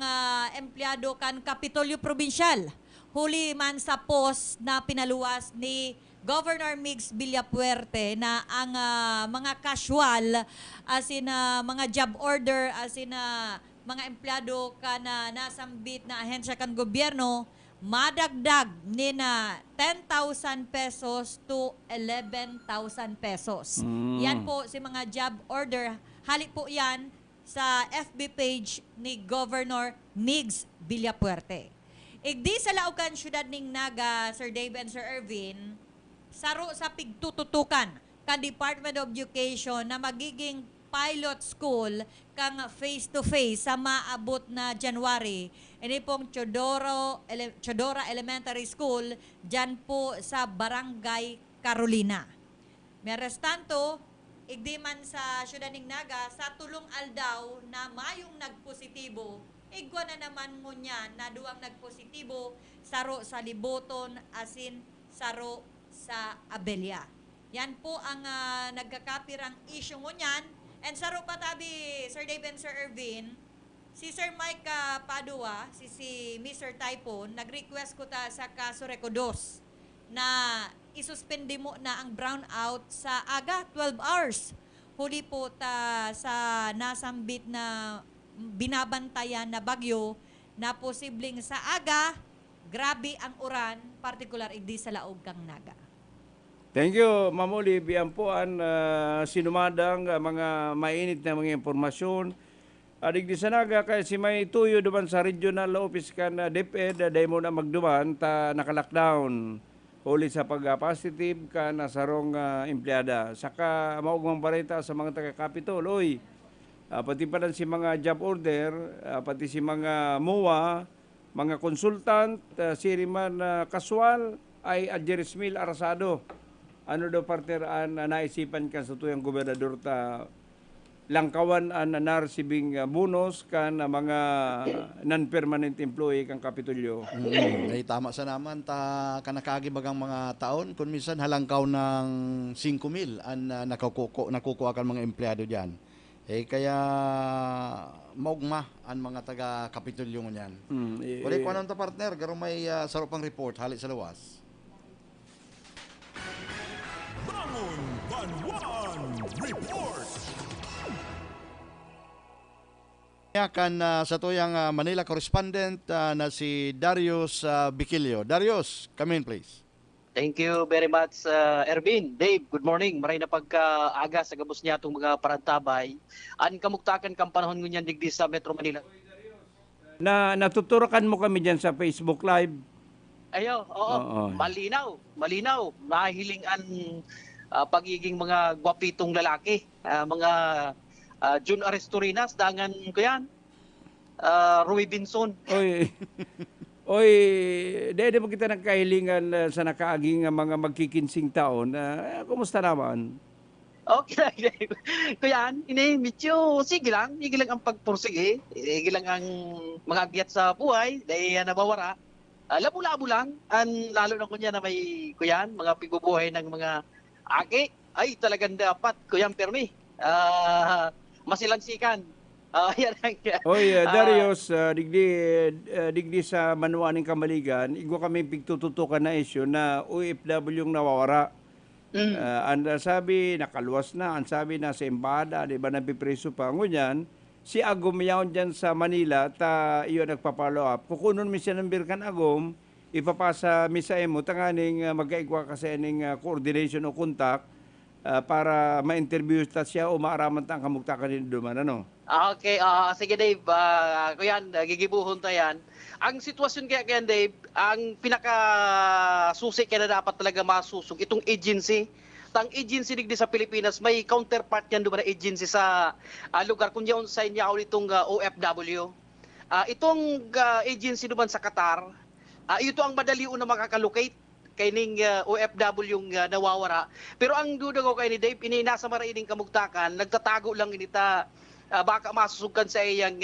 empleyado kan Kapitolyo Provincial. Huli man sa post na pinaluwas ni Governor Migs Villapuerte na ang mga casual as in mga job order as in mga empleyado ka na nasambit na ahensya kan gobyerno, madagdag ni na 10,000 pesos to 11,000 pesos. Yan po si mga job order. Hali po yan sa FB page ni Governor Migs Villapuerte. Igdi sa laukan syudad ning Naga, Sir Dave and Sir Ervin, saro sa pigtututukan kan Department of Education na magiging pilot school kang face-to-face sa maabot na January. Ini pong Chodora Elementary School dyan po sa Barangay Carolina. Meres tanto, igdi man sa Syudad ning Naga, sa tulong aldaw na mayong nagpositibo, igwa na naman ngunyan na duwang nagpositibo, saro sa Liboton, asin saro sa Abelya. Yan po ang nagkakapirang issue ngunyan. And saro pa tabi, Sir Dave and Sir Ervin, si Sir Mike Padua, si Mr. Typhoon, nag-request ko ta sa kaso Recodos na isuspende mo na ang brownout sa aga, 12 hours. Huli po ta sa nasambit na binabantayan na bagyo na posibleng sa aga, grabe ang uran, particular igdi sa laog kang Naga. Thank you, Ma'am Olive. Yan po ang sinumadang mga mainit na mga impormasyon. Digdi sa Naga, kaya si may tuyo duman sa regional office kan DepEd, dahil mo na magduman, ta naka-lockdown. Huli sa pag-positive ka na sarong empleyada. Saka maugmang barita sa mga taga-Capitol. Oy, pati pa si mga job order, pati si mga MOA, mga consultant, siriman kasual, ay Adjeris Mil Arasado. Ano daw partner ang naisipan ka sa tuyang gobernador ta langkawan ang narsibing bonus kan mga non-permanent employee kang Kapitolyo. Ay tama sa naman ta kanakagibagang mga taon kung minsan halangkaw ng 5,000 ang nakukuha kan mga empleyado diyan. Kaya maugma ang mga taga Kapitolyo niyan. Wala ko anong ta partner, garo may sarupang report hali sa luwas. Bangon Banwan Report. Kan sa tuyang Manila correspondent na si Darius Biquilio. Darius, come in please. Thank you very much, Ervin. Dave, good morning. Maray na pagkaaga sa gabos niya itong mga parantabay. An kamuktakan kang panahon ngunyan digdi sa Metro Manila. Natuturakan mo kami dyan sa Facebook Live. Ayo, oo. Malinaw. Mahiling ang pagiging mga gwapitong lalaki. Mga June Arestorinas, dangan ko yan. Rui Binson. Oy, dahil mo kita nagkahilingan sa nakaaging mga magkikinsing taon. Kumusta naman? Okay. Kuya, medyo sige lang ang pagpursige. Sige lang ang mga agyat sa buhay. Dahil nabawara. Labo-labo lang. Lalo na kunya na may kuyan, mga pigubuhay ng mga aki. Ay, talagang dapat, Kuyan Permi. Masilansikan. Oy, Darius, digdi sa Manuaning Kamaligan, igwa kami pigtututukan na isyo na OFW yung nawawara. Ang sabi, nakaluwas na. Ang sabi, nasa embada, di ba napipreso pa. Ngunyan, si Agom yaon dyan sa Manila, iyo nagpa-follow up. Kukunon mi siya ng birkan Agom, ipapasa mi sa emo, tanganing magkaigwa kasi ng coordination o contact para ma-interview ta siya o maaraman ta ang kamugtakan din duman. Ano? Okay, sige Dave, kuyan, gigibuhon ta yan. Ang sitwasyon kaya Dave, ang pinaka-susi kaya na dapat talaga masusog, itong agency. Tang agency digdi sa Pilipinas, may counterpart yan doon na agency sa lugar kung diyan sa inyo itong OFW. Itong agency doon sa Qatar, ito ang madali na makakalocate kay ning OFW yung nawawara. Pero ang duda ko kay ni Dave, nasa maraining kamugtakan, nagtatago lang inita, baka masusugan sa iyang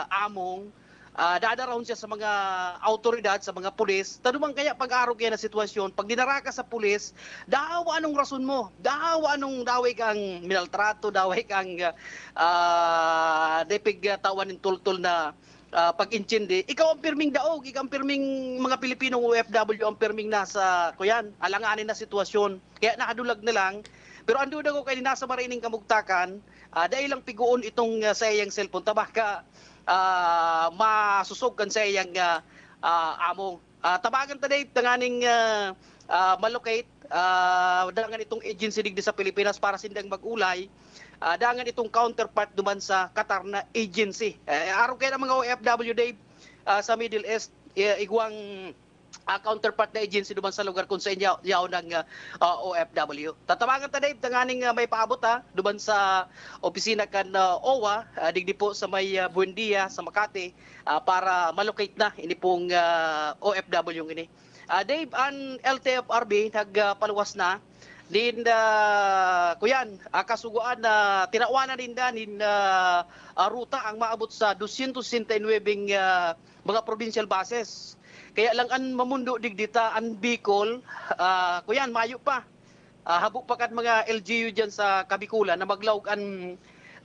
among, dadaraon siya sa mga autoridad, sa mga pulis. Tanumang kaya pag-arog yan na sitwasyon, pag dinaraka sa pulis, dahawa anong rason mo? Dahawa anong daway kang minaltrato, daway kang depig tawan ng tultul na pag-intindi. Ikaw ang pirming daog, ikaw ang pirming mga Pilipinong OFW ang pirming nasa, kuyan, alanganin na sitwasyon. Kaya nakadulag na lang. Pero ando na ko kay nasa marining kamugtakan, dahil lang piguon itong sa iyang cellphone, tabaka masusog kan sa iyang among. Tabagan ta Dave, tanganing malocate dangan itong agency digdi sa Pilipinas para sindang mag-ulay. Dangan itong counterpart duman sa Qatar na agency. Araw kaya ng mga OFW, Dave, sa Middle East, igwang counterpart na agency duman sa lugar kung sa inyo ng OFW. Tatawagan ta, Dave, tanganing may paabot duman sa opisina kan OWA, digdi po sa may Buendia sa Makati, para malocate na ini pong OFW ini. Dave, ang LTFRB nagpaluwas na din kuyan kasuguan na tinawanan din ruta ang maabot sa 269 mga provincial bases. Kaya lang ang mamundo digdita ang Bicol, kuyan mayo pa. Habo pa kad mga LGU diyan sa Kabikulan na maglawg ang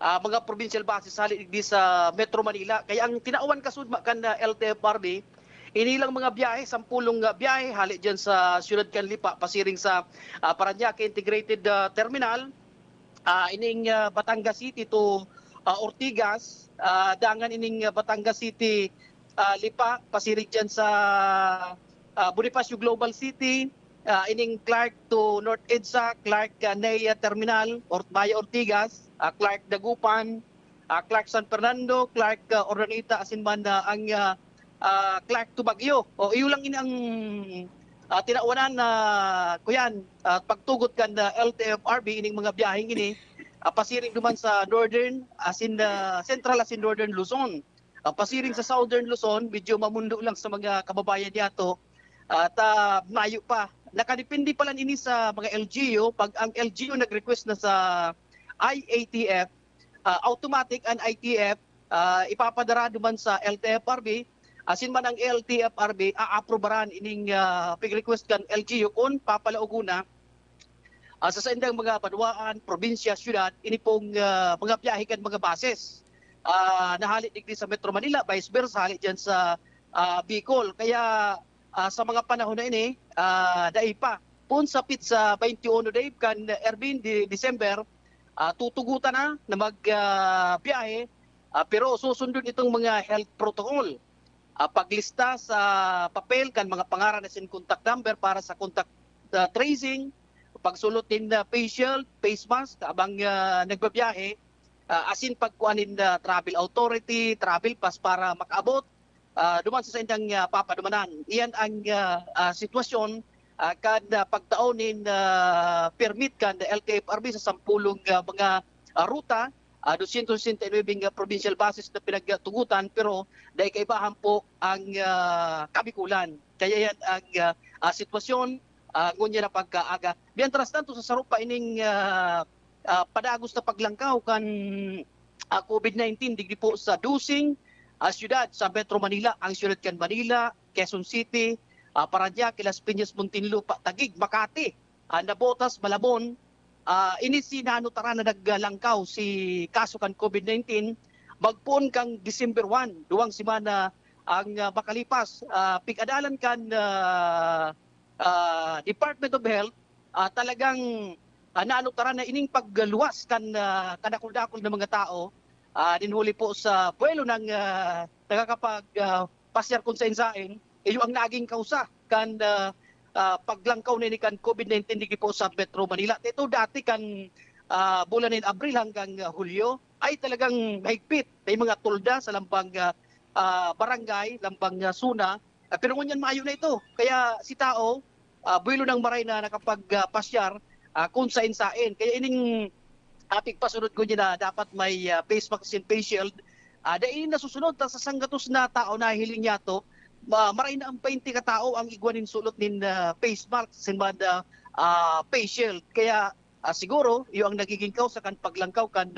mga provincial bases hali digdi sa Metro Manila. Kaya ang tinaawan kasudma kan LTFRB inilang mga biyahe, 10 biyahe hali dyan sa Ciudad Canlipa, pasiring sa Parañaque Integrated Terminal, ining Batangas City to Ortigas, dangan ining Batangas City Lipa, pasiring dyan sa Bonifacio Global City, ining Clark to North EDSA, Clark Nea Terminal, Maya Ortigas, Clark Dagupan, Clark San Fernando, Clark Ordanita, asinman ang Clark to Baguio. O iyo lang ini ang tinawanan na kuyan pagtugot kan LTFRB ining mga biyaheng ini pasiring duman sa northern asin central asin northern Luzon. Pasiring sa southern Luzon medyo mamundo lang sa mga kababayan diato ta mayo pa. Nakadepende pala ini sa mga LGU pag ang LGU nag-request na sa IATF automatic ang ITF ipapadara duman sa LTFRB. Asin man ang LTFRB aaprobaran ining pig-request kan LGU kung papalauguna sa saindang mga banwaan, probinsya, syudad, ini pong mga biyahe kan mga bases. Nahalit digdi sa Metro Manila, vice versa, halit dyan sa Bicol. Kaya sa mga panahon na ini, dahil pa, pun sapit sa 21 Dave kan Ervin di December, tutugutan na magbiyahe, pero susundin itong mga health protocol. Paglista sa papel kan mga pangaran na sin contact number para sa contact tracing, pagsulutin na facial, face mask abang nagbabiyahe, asin pagkuanin na travel authority, travel pass para makaabot duman sa sindang papadumanan. Iyan ang sitwasyon kad pagtaonin permit kan LTFRB sa 10 mga ruta. 269 provincial bases na pinagtugutan pero dahil kaibahan po ang Kabikulan. Kaya yan ang sitwasyon ngunya na pagkaaga. Mientras tanto sa sarupa ining padagos na paglangkaw kan COVID-19 digdi po sa dusing syudad sa Metro Manila, ang syudad kan Manila, Quezon City, Parañaque, Las Piñas, Muntinlupa, Taguig, Makati, Nabotas, Malabon. Ini si nanutara na naglangkaw si kaso kan COVID-19 magpuon kang December 1 duwang semana ang makalipas pig-adalan kan Department of Health talagang nanutara na ining pagluwas kan kadakol-dakol ng mga tao dinhuli po sa buwelo ng nagkakapag pasyar kung sain-sain iyo ang naging kausa kan paglangkaw ni kan COVID-19 dito po sa Metro Manila. Ito dati kan bulan ng Abril hanggang Hulyo ay talagang mahigpit. May mga tulda sa lambang barangay, lambang Suna. Pero ngunyan maayo na ito. Kaya si tao, buwelo ng maray na nakapagpasyar kung sain-sain. Kaya ining apig pasunod ko niya na dapat may face mask and face shield. Dahil nasusunod sa sanggatos na tao na hiling niya to, maray na ang 20 katao ang igwanin sulot nin face mask simbad face shield. Kaya siguro iyo ang nagiging kausa kan paglangkaw kan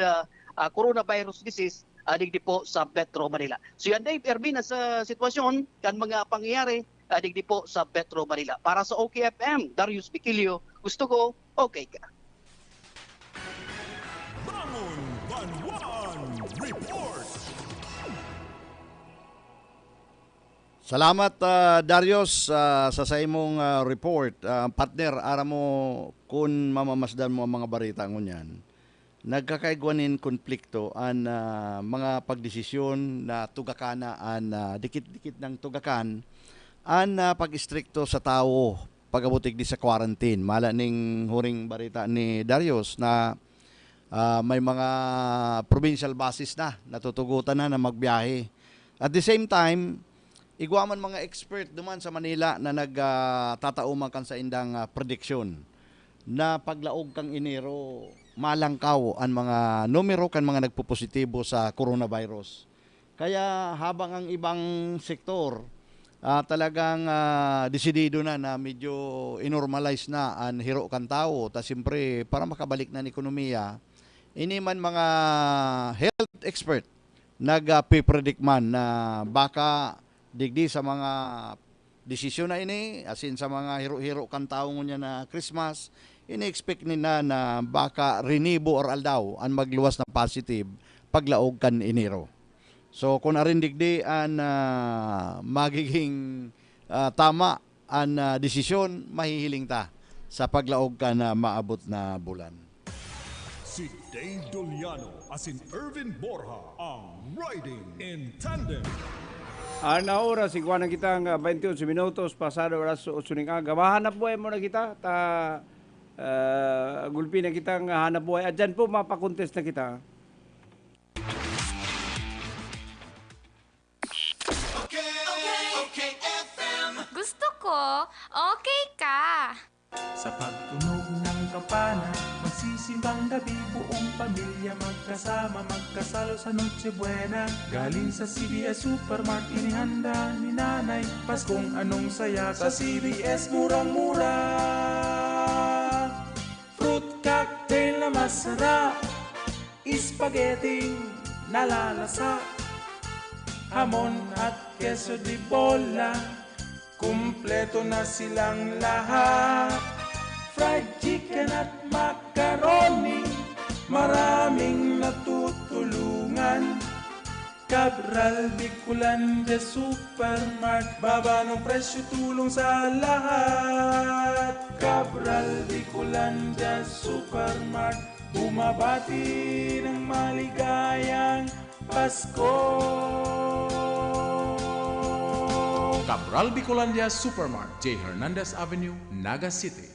coronavirus disease digdi po sa Metro Manila. So yan Dave Ervin sa sitwasyon kan mga pangyayari digdi po sa Metro Manila. Para sa OKFM, Darius Piquilio, gusto ko okay ka. Bangon Banwan Report. Salamat Darius sa imong report. Partner, ara mo kung mamamasdan mo ang mga balita ngunyan. Nagkakaigwanin konflikto an mga pagdesisyon na tugakana an dikit-dikit ng tugakan an pag-istrikto sa tao pagabutik di sa quarantine. Mala ning huring barita ni Darius na may mga provincial buses na natutugutan na magbiyahe. At the same time, igwaman mga expert duman sa Manila na nagtatauman kan sa indang prediction na paglaog kang Enero malangkaw ang mga numero kan mga nagpopositibo sa coronavirus. Kaya habang ang ibang sektor talagang desidido na medyo inormalize na ang hiro kan tao, ta siyempre para makabalik na ang ekonomiya, ini man mga health expert nag-predict man na baka digdi sa mga desisyon na ini, asin sa mga hiro-hiro kan tao niya na Christmas, ini-expect nila na baka rinibo or aldaw ang magluwas na positive paglaog kan Enero. So kung arin digdi ang magiging tama ang desisyon, mahihiling ta sa paglaog ka na maabot na bulan. Si Dave Doliano asin Irvin Borja ang Riding in Tandem. Ana oras, iguanan kita ang 28 minutos, pasado oras 8 ng aga. Mahanap buhay mo na kita, gulpi na kita ang hanap buhay. At dyan po, mapakontest na kita. Gusto ko, okay ka. Sa pagtunog ng kampana, magsisimbang gabi, buong pamilya magkasama, magkasalo sa Noche Buena. Galing sa CBS Supermart, inihanda ni nanay, Paskong anong saya sa CBS, murang-mura. Fruit cocktail na masarap, spaghetti nalalasa, hamon at queso di bola, kumpleto na silang lahat. Fried chicken at macaroni, maraming natutulungan. Cabral Bicolandia Supermart, baba ng presyo, tulong sa lahat. Cabral Bicolandia Supermart, bumabati ng maligayang Pasko. Cabral Bicolandia Supermart, J. Hernandez Avenue, Naga City.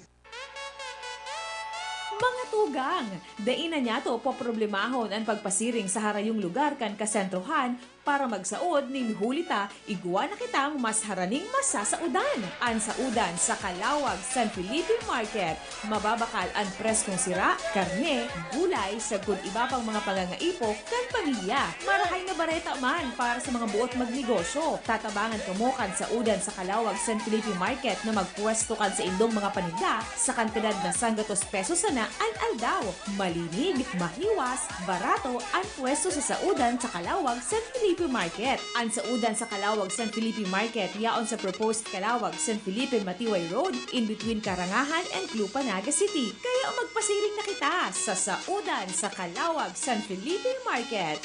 Mga tugang, dainan niya to poproblemahon ang pagpasiring sa harayong lugar kan kasentrohan para magsaod ning hulita, igwa na kitang mas haraning masasaudan. Ang saudan sa Calawag San Felipe Market, mababakal ang preskong sira, karne, gulay, sagud iba pang mga pangangaipo kan pamilya. Marahay na bareta man para sa mga buot magnegosyo. Tatabangan kamokan sa udan sa Calawag San Felipe Market na magpwesto kan sa indong mga paninda sa kantidad na 100 pesos na ang aldaw. Malinig, mahiwas, barato ang pwesto sa saudan sa Calawag San Felipe Market. Ang saudan sa Calawag San Felipe Market yaon sa proposed Calawag San Felipe Matiway Road in between Karangahan and Clupa, Naga City. Kaya magpasiring na kita sa saudan sa Calawag San Felipe Market.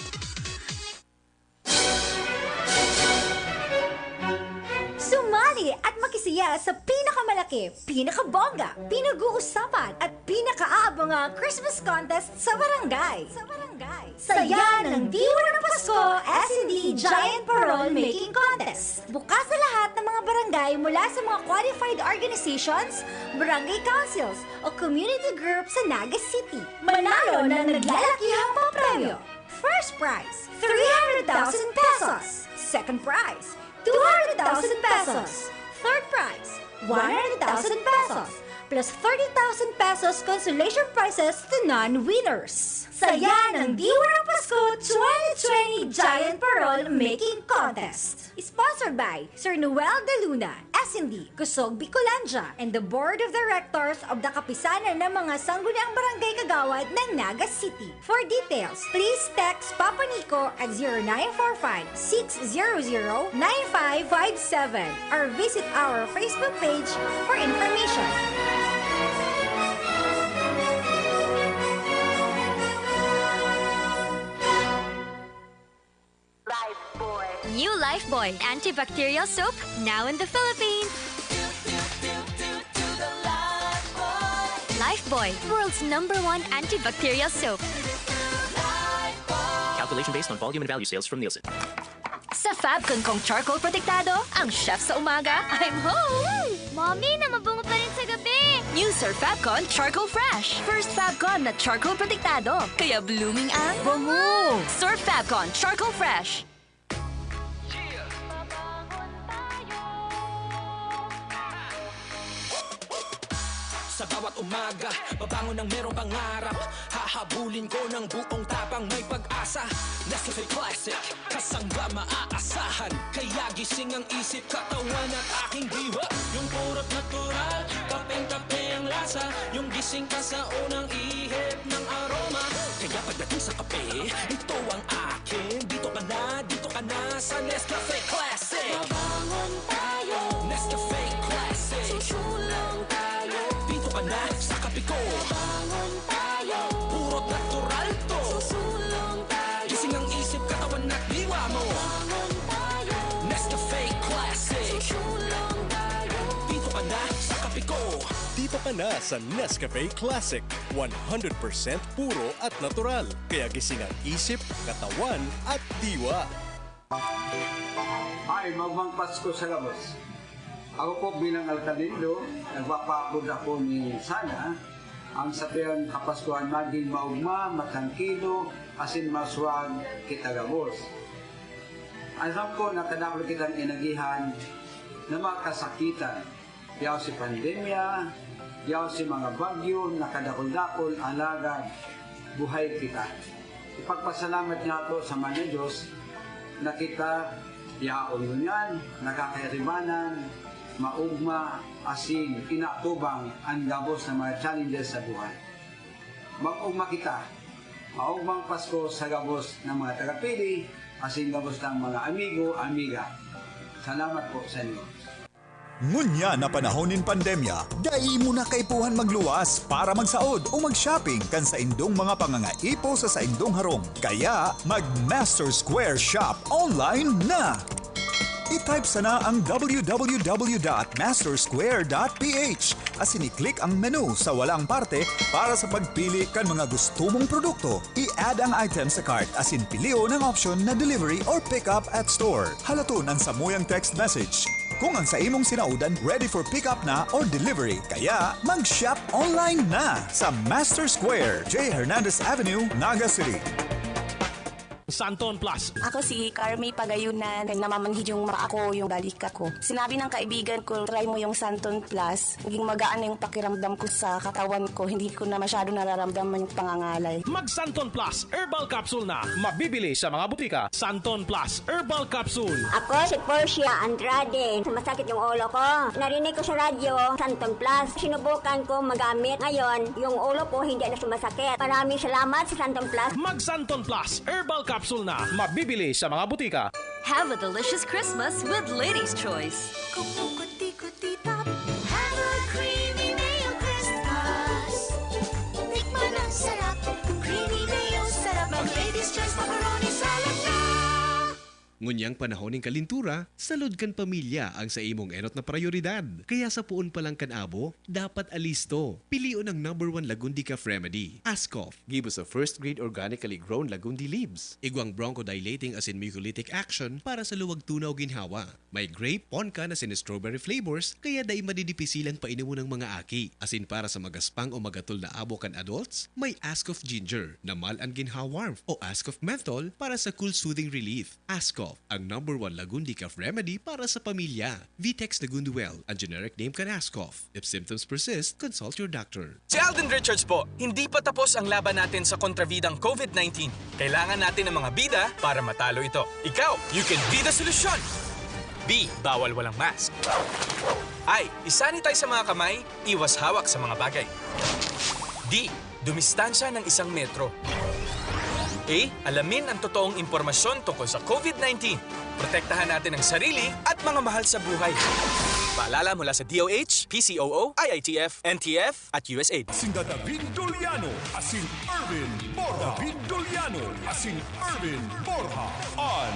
Sumali at makisiya sa pinakamalaki, pinakabongga, pinag-uusapan at pinakaabangang Christmas contest sa barangay. Saya ng Diwa ng Pasko S&D Giant Parol Making Contest. Bukas sa lahat ng mga barangay mula sa mga qualified organizations, barangay councils o community groups sa Naga City. Manalo ng naglalakihang papremyo. First prize, 300,000 pesos. Second prize, 200,000 pesos. Third prize, 100,000 pesos. Plus 30,000 pesos consolation prizes to non-winners. Saya ng Diwa ng Pasko 2020 Giant Parol Making Contest. Sponsored by Sir Noel De Luna, S&D, Kusog Bicolandia, and the Board of Directors of the Kapisanan ng mga Sangguniang Barangay Kagawad ng Naga City. For details, please text Papa Nico at 0945-600-9557 or visit our Facebook page for information. New Lifebuoy antibacterial soap, now in the Philippines. Lifebuoy, world's #1 antibacterial soap. Calculation based on volume and value sales from Nielsen. Sa Fabcon Kong Charcoal Protektado, ang chef sa umaga, I'm home! Mommy, namabungo pa rin sa gabi. New Sir Fabcon Charcoal Fresh. First Fabcon na charcoal protektado. Kaya blooming ang bango. Sir Fabcon Charcoal Fresh. Sa bawat umaga, babangon ng merong pangarap. Hahabulin ko ng buong tapang may pag-asa. Nescafe Classic, kasangga maaasahan. Kaya gising ang isip, katawan at aking diwa. Yung purot natural, kapeng-kape ang lasa. Yung gising ka sa unang ihip ng aroma. Kaya pagdating sa kape, ito ang akin. Dito ka na sa Nescafe Classic. Babangon tayo, Nescafe Classic. Susulong tayo, dito ka na sa kape ko. Babangon tayo, purot natural to. Susulong tayo, gising ang isip, katawan at diwa mo. Babangon tayo, Nescafe Classic. Susulong tayo, dito ka na sa kape ko. Dito ka na sa Nescafe Classic. 100% puro at natural. Kaya gising ang isip, katawan at diwa. Ay, magmang Pasko sa labas. Ako po bilang Alcalindo, nagpapagod ako ni sana ang sabihan kapaskuhan maging maugma, matangkilo, asin maswag kitagabos. Alam ko na kadaklo kitang inagihan na makasakitan. Yaw si pandemya, yaw si mga bagyo, nakadakol-dakol, alagad, buhay kita. Ipagpasalamat niya ito sa mga Diyos na kita yaon ngunyan, nakakairibanan, maugma, asin, inatubang ang gabos ng mga challenges sa buhay. Mag-ugma kita, maugmang Pasko sa gabos ng mga tagapili, asin gabos ng mga amigo, amiga. Salamat po sa inyo. Ngunya na panahonin pandemya, dai mo na kaipuhan magluwas para magsaod o mag-shopping kan sa indong mga pangangaipo sa indong harong. Kaya mag-Master Square Shop online na! I-type sana ang www.mastersquare.ph asin i-click ang menu sa walang parte para sa pagpili kan mga gusto mong produkto. I-add ang item sa cart asin pilio ng option na delivery or pick up at store. Halaton ang samuyang text message. Kung ang sa imong sinaudan ready for pick up na or delivery, kaya mag-shop online na sa Master Square, J. Hernandez Avenue, Naga City. Santon Plus. Ako si Carmi Pagayunan. Namamanhid yung ako, yung balikat ko. Sinabi ng kaibigan ko, try mo yung Santon Plus. Naging magaan na yung pakiramdam ko sa katawan ko. Hindi ko na masyado nararamdaman yung pangangalay. Mag Santon Plus Herbal Capsule na. Mabibili sa mga butika. Santon Plus Herbal Capsule. Ako si Portia Andrade. Sumasakit yung ulo ko. Narinig ko sa radyo, Santon Plus. Sinubukan ko magamit. Ngayon, yung ulo ko hindi na sumasakit. Maraming salamat sa Santon Plus. Mag Santon Plus Herbal Capsule na. Mabibili sa mga butika. Have a delicious Christmas with Ladies' Choice. Kukuti-kuti-tap. Have a creamy mayo Christmas. Tikman ang sarap. Creamy mayo sarap. Mag Ladies' Choice macaroni salad na. Ngunyang panahon ng kalintura, salud kan pamilya ang sa imong enot na prioridad. Kaya sa puon pa lang kan abo, dapat alisto. Pilion ang #1 Lagundi Cough Remedy. Ascough. Give us a first-grade organically grown Lagundi leaves. Igwang bronchodilating as in mucolytic action para sa luwag tunaw ginhawa. May grape, ponca na sin strawberry flavors, kaya dai madidipisilang painumo ng mga aki. Asin para sa magaspang o magatol na abo kan adults, may Ascough Ginger na mal ang ginhawa warmth o Ascough Menthol para sa cool soothing relief. Ascough, ang #1 Lagundi Cough Remedy para sa pamilya. Vitex Lagunduel, ang generic name kan Ascough. If symptoms persist, consult your doctor. Si Alden Richards po, hindi pa tapos ang laban natin sa kontrabidang COVID-19. Kailangan natin ng mga bida para matalo ito. Ikaw, you can be the solution! B. Bawal walang mask. I. Isanitize sa mga kamay, iwas hawak sa mga bagay. D. Dumistansya ng 1 metro. A. Alamin ang totoong impormasyon tungkol sa COVID-19. Protektahan natin ang sarili at mga mahal sa buhay. Paalala mula sa DOH, PCOO, IITF, NTF at USAID. Asin David Doliano, asin Irvin Borja. David Doliano, asin Irvin Borja. On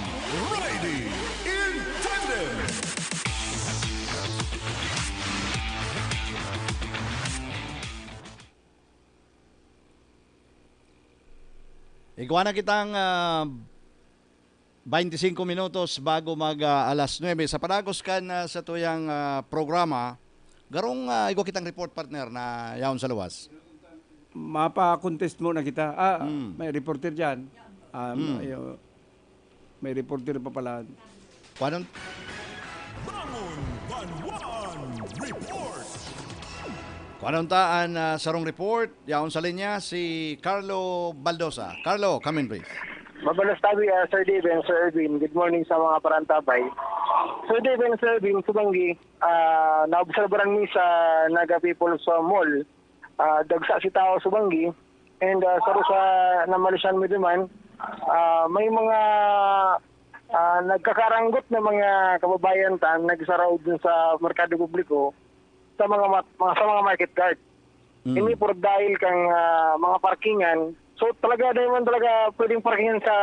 Ready in Tandem. Ikuha na kitang 25 minutos bago mag alas 9. Sa panagos kan sa tuyang programa, Garong igo kitang report partner na yaon sa luwas. Mapa-contest muna kita. May reporter dyan. May reporter pa pala. Paano? Kwanontaan sarong report, yaon sa linya si Carlo Baldosa. Carlo, come in please. Mabalas tabi, Sir Dave and Sir Erwin. Good morning sa mga parantabay. Sir Dave and Sir Erwin, Subanggi, naobserbaran mi sa Naga People's Mall, dagsa si tao Subanggi, and saro sa namalisyan mo naman, may mga nagkakaranggot na mga kababayan tan nagsaraw dun sa merkado publiko sa mga market guard. Hindi por dahil kang mga parkingan. So talaga naman talaga pwedeng parkingan sa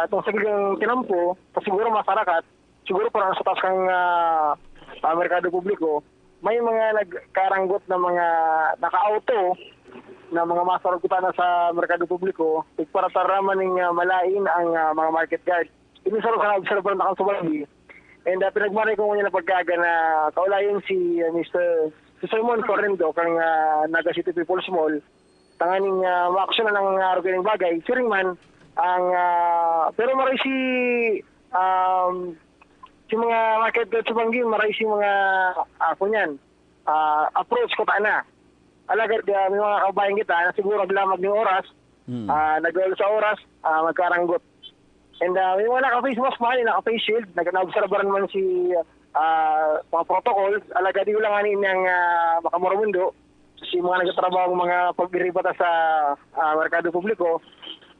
itong sagigang tinampo, siguro masarakat, siguro parang sa taas kang merkado publiko, may mga nagkaranggot na mga naka-auto na mga masarap kita na sa merkado publiko, para taraman ng malain ang mga market guard. Ini sarap sa observer na kang Subanggi. And pinagmaray ko niya na pagkaga na kaulayan si Mr. Simon Correndo kang Naga City People's Mall. Tanganing maaksyon na ng organing bagay. Siring man, pero maray si mga market guard Subanggi, maray si mga approach ko na. Alagad may mga kabayan kita na siguro bilamag ng oras, nag-ulo sa oras, magkaranggot. And may mga naka-face mask mahal, naka-face shield, nag-obserbaran man si mga protocols, alagad yung lang anin ng makamuramundo, si mga nagtatrabaho mga pagbiribata sa merkado publiko,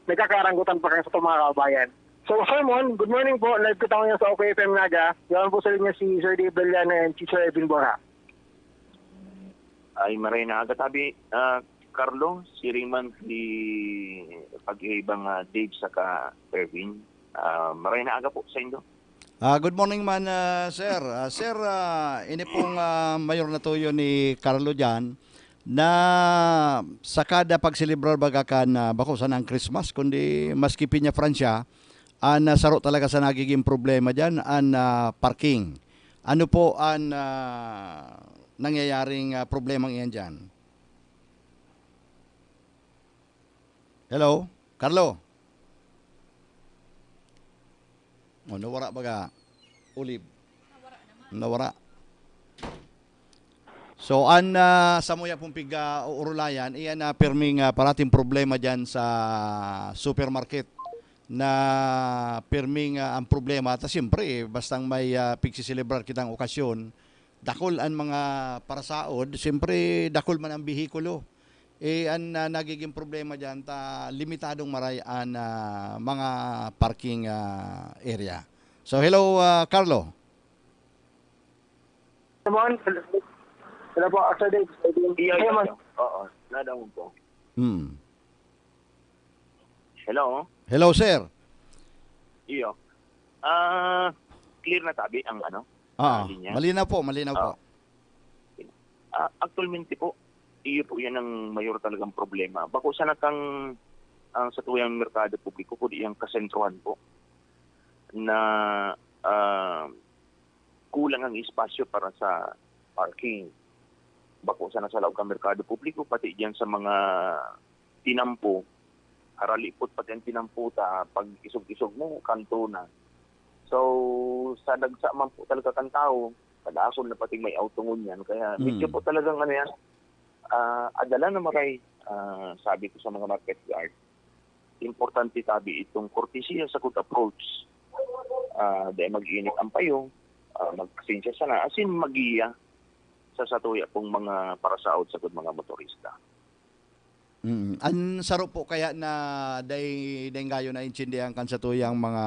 nagkakaranggutan pa kayo sa mga kabayan. So, Simon, good morning po. Live ko tayo sa OKFM Naga. Yawan po sa linya si Sir Dave Daliana and si Sir Edwin Borja. Ay maray na agatabi, Carlo, siringman si pag-ibang Dave saka Erwin. Maray na aga po sa inyo. Good morning man, sir. Sir, ini pong mayor na tuyo ni Carlo dyan na sa kada pagselebrar bagakan bako sa ng Christmas, kundi maski Piña Francia, nasaro talaga sa nagiging problema dyan, parking. Ano po ang nangyayaring problemang iyan dyan? Hello? Carlo? Nawara baga? Ulib? Nawara. So, sa muya pong piga-uurulayan, iyan na perming parating problema dyan sa supermarket na perming ang problema. At siyempre, bastang may pagsiselebrar kitang okasyon, dakol ang mga parasaod, siyempre dakol man ang bihikulo. Ang nagiging problema dyan, limitadong maray ang mga parking area. So, hello, Carlo. Simon, hello po, Sir Dave. Oo, nada mo po. Hello? Hello, sir. Iyo. Clear na tabi ang linya? Malinaw po. Actualmente po, iyo po yan ang mayor talagang problema. Bako sana kang sa tuyang merkado publiko po, iyang kasentruhan po na kulang ang espasyo para sa parking. Bako sana sa loob ng merkado publiko, pati diyan sa mga tinampo, haralipot pati ang tinampo pag isog-isog mo, kanto na. So, sa dagsa man po talaga kang tao, pag-asol na pati may autongon yan. Kaya medyo po talagang yan, adala na maray, sabi ko sa mga market guard, importante tabi itong kortesiya sa good approach. Dahil mag-init ang payong, magpasensya sana, asin mag-iya sa satuya pong mga parasaod sa good mga motorista. Ang saro po kaya na dahil gayo na intindihan kan sa tuyang mga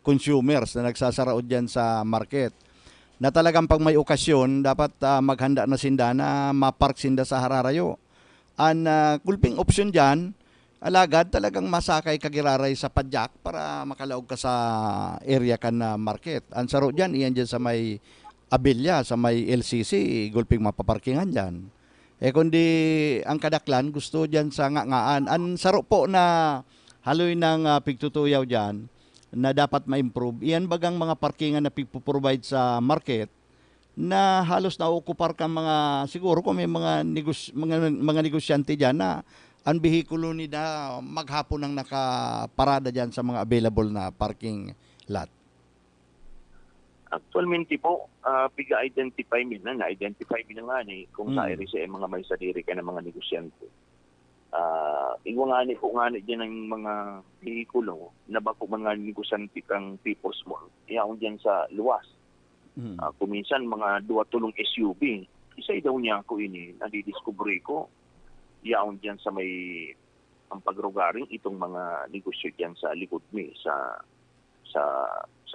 consumers na nagsasaraod dyan sa market, na talagang pag may okasyon, dapat maghanda na sinda na mapark sinda sa hararayo. Ang kulping option dyan, alagad talagang masakay kagiraray sa padyak para makalaog ka sa area kan na market. Ang saro dyan, iyan dyan sa may Abilya, sa may LCC, gulping mapaparkingan dyan. Kundi ang kadaklan, gusto dyan sa ngaan. Ang saro po na haloy ng pigtutuyaw dyan, na dapat ma-improve. Iyan bagang mga parkingan na pipoprovide sa market na halos naokupar ka mga, siguro kung may mga, mga negosyante dyan na ang bihikulo nila maghapon ang nakaparada dyan sa mga available na parking lot. Actualmente po, piga-identify mi na-identify mi na nga ni kung sa iri sa mga may sadiri ka ng mga negosyante. Igwa nga ni po nga ni dyan ang mga bihikulo na bako mga negosyante kang People's Mall. Iyaon dyan sa luwas. Kuminsan mga duwa tulong SUV. Isa daw niya ako ini, nadidiscover ko. Iyaon dyan sa may ang pagrugaring itong mga negosyo dyan sa likod mi sa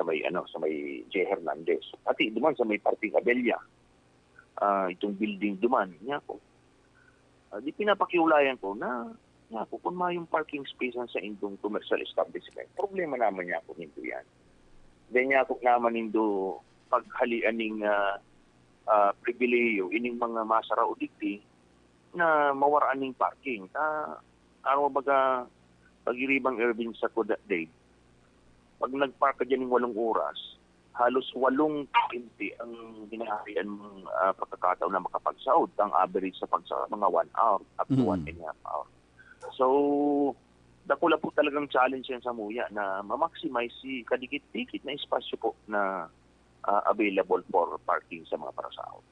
may J. Hernandez. Pati duman sa may Parting Abella. Itong building duman niya ko. Di pinapakiulayan ko na kung yung parking space sa indong commercial establishment, problema naman niya ako nito yan. Then niya ako naman nindo paghalian ng pribileyo ining mga masara o digdi na mawaraan ng parking. Ano baga pag-iribang Irving sa ko that day, pag nag-park ka dyan ng 8 oras, halos 8:20 ang hinaharian mong pagkakataon na makapagsaod. Ang average sa pagsaod, mga 1 hour up to 1.5 hour. So, dakula po talagang challenge yan sa Muya na ma-maximize si kadikit-dikit na espasyo po na available for parking sa mga parasaod.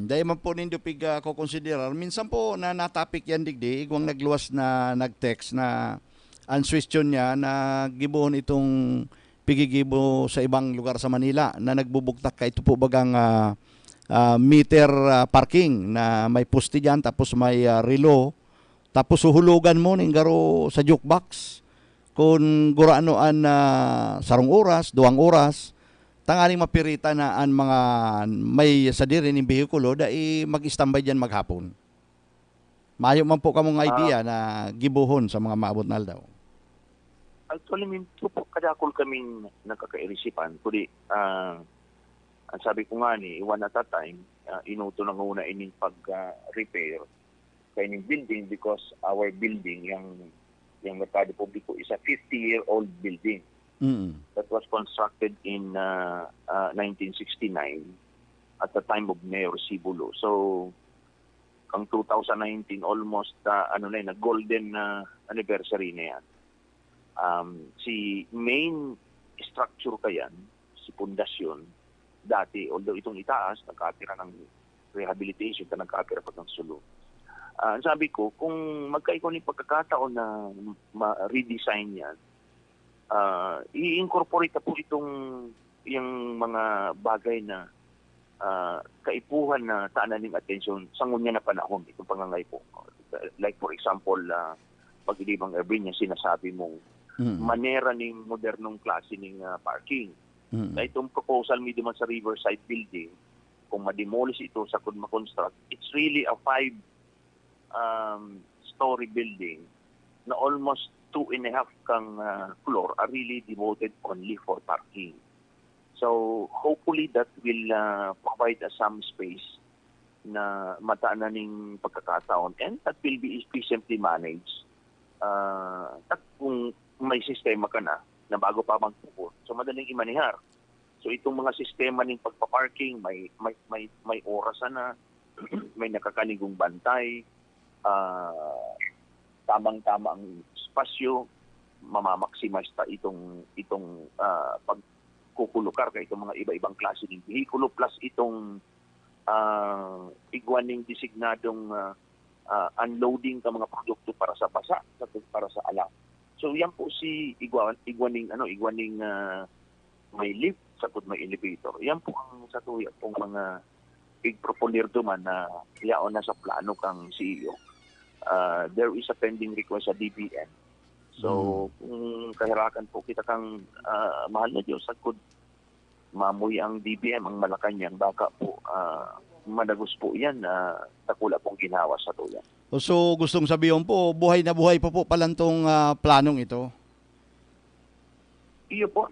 Dahil man po nindo piga ko konsiderar, minsan po na natapik yan digdi, igwang nagluwas na nag-text na ang question niya na gibohon itong pigigibo sa ibang lugar sa Manila na nagbubuktak ka ito po bagang meter parking na may poste dyan tapos may relo tapos suhulugan mo ning garo sa jukebox kung guraanoan na sarong oras, 2 oras tanganing mapirita na ang mga may sadiri ng behikulo dai mag-standby dyan maghapon. Mayo man po kamong idea na gibuhon sa mga maabot na aldaw. Actually, minto po kadakol kaming nakakairisipan. Kundi, ang sabi ko nga ni, one at a time, inuto na una ining pag-repair kay ining building because our building, yung Mercado Publico, is a 50-year-old building. That was constructed in 1969 at the time of Mayor Sibulo. So, ang 2019, almost na golden anniversary na yan. Si main structure kayan, si pundasyon, dati, although itong itaas, nagkatira ng rehabilitation, nagkatira pa ng sulod. Sabi ko, kung magkaiko ni pagkakataon na redesign yan, i-incorporate po itong yung mga bagay na kaipuhan na taanan ng atensyon sa ngunya na panahon, itong pangangay po. Like for example, pag-ilibang Irving niya sinasabi mong manera ng modernong klase ng parking. Na itong proposal mo naman sa Riverside Building, kung ma-demolish ito sa kung ma-construct, it's really a 5-story building na almost 2.5 kang floor are really devoted only for parking. So hopefully that will provide some space na mataanan ng pagkakataon and that will be efficiently managed. At kung may sistema ka na bago pa magpupun, so madaling imanihar. So itong mga sistema ng pagpaparking, may oras na, may nakakanigong bantay, tamang-tama ang espasyo, mamamaximize pa itong pagkukulukar ka itong mga iba-ibang klase ng vehikulo plus itong igwaning designadong unloading ka mga produkto para sa basa, para sa alam. So yan po si igwaning may lift sa may elevator. Yan po ang sa tuya pong mga big proponer man na yaon na sa plano kang CEO. There is a pending request sa DBM. So kung kahirakan po kita kang mahal na Diyos at kung mamuy ang DBM ang Malacanang baka po madagos po yan na takula pong ginawa sa tuya. So gustong sabihin po, buhay na buhay pa po palantong planong ito? Iyo po,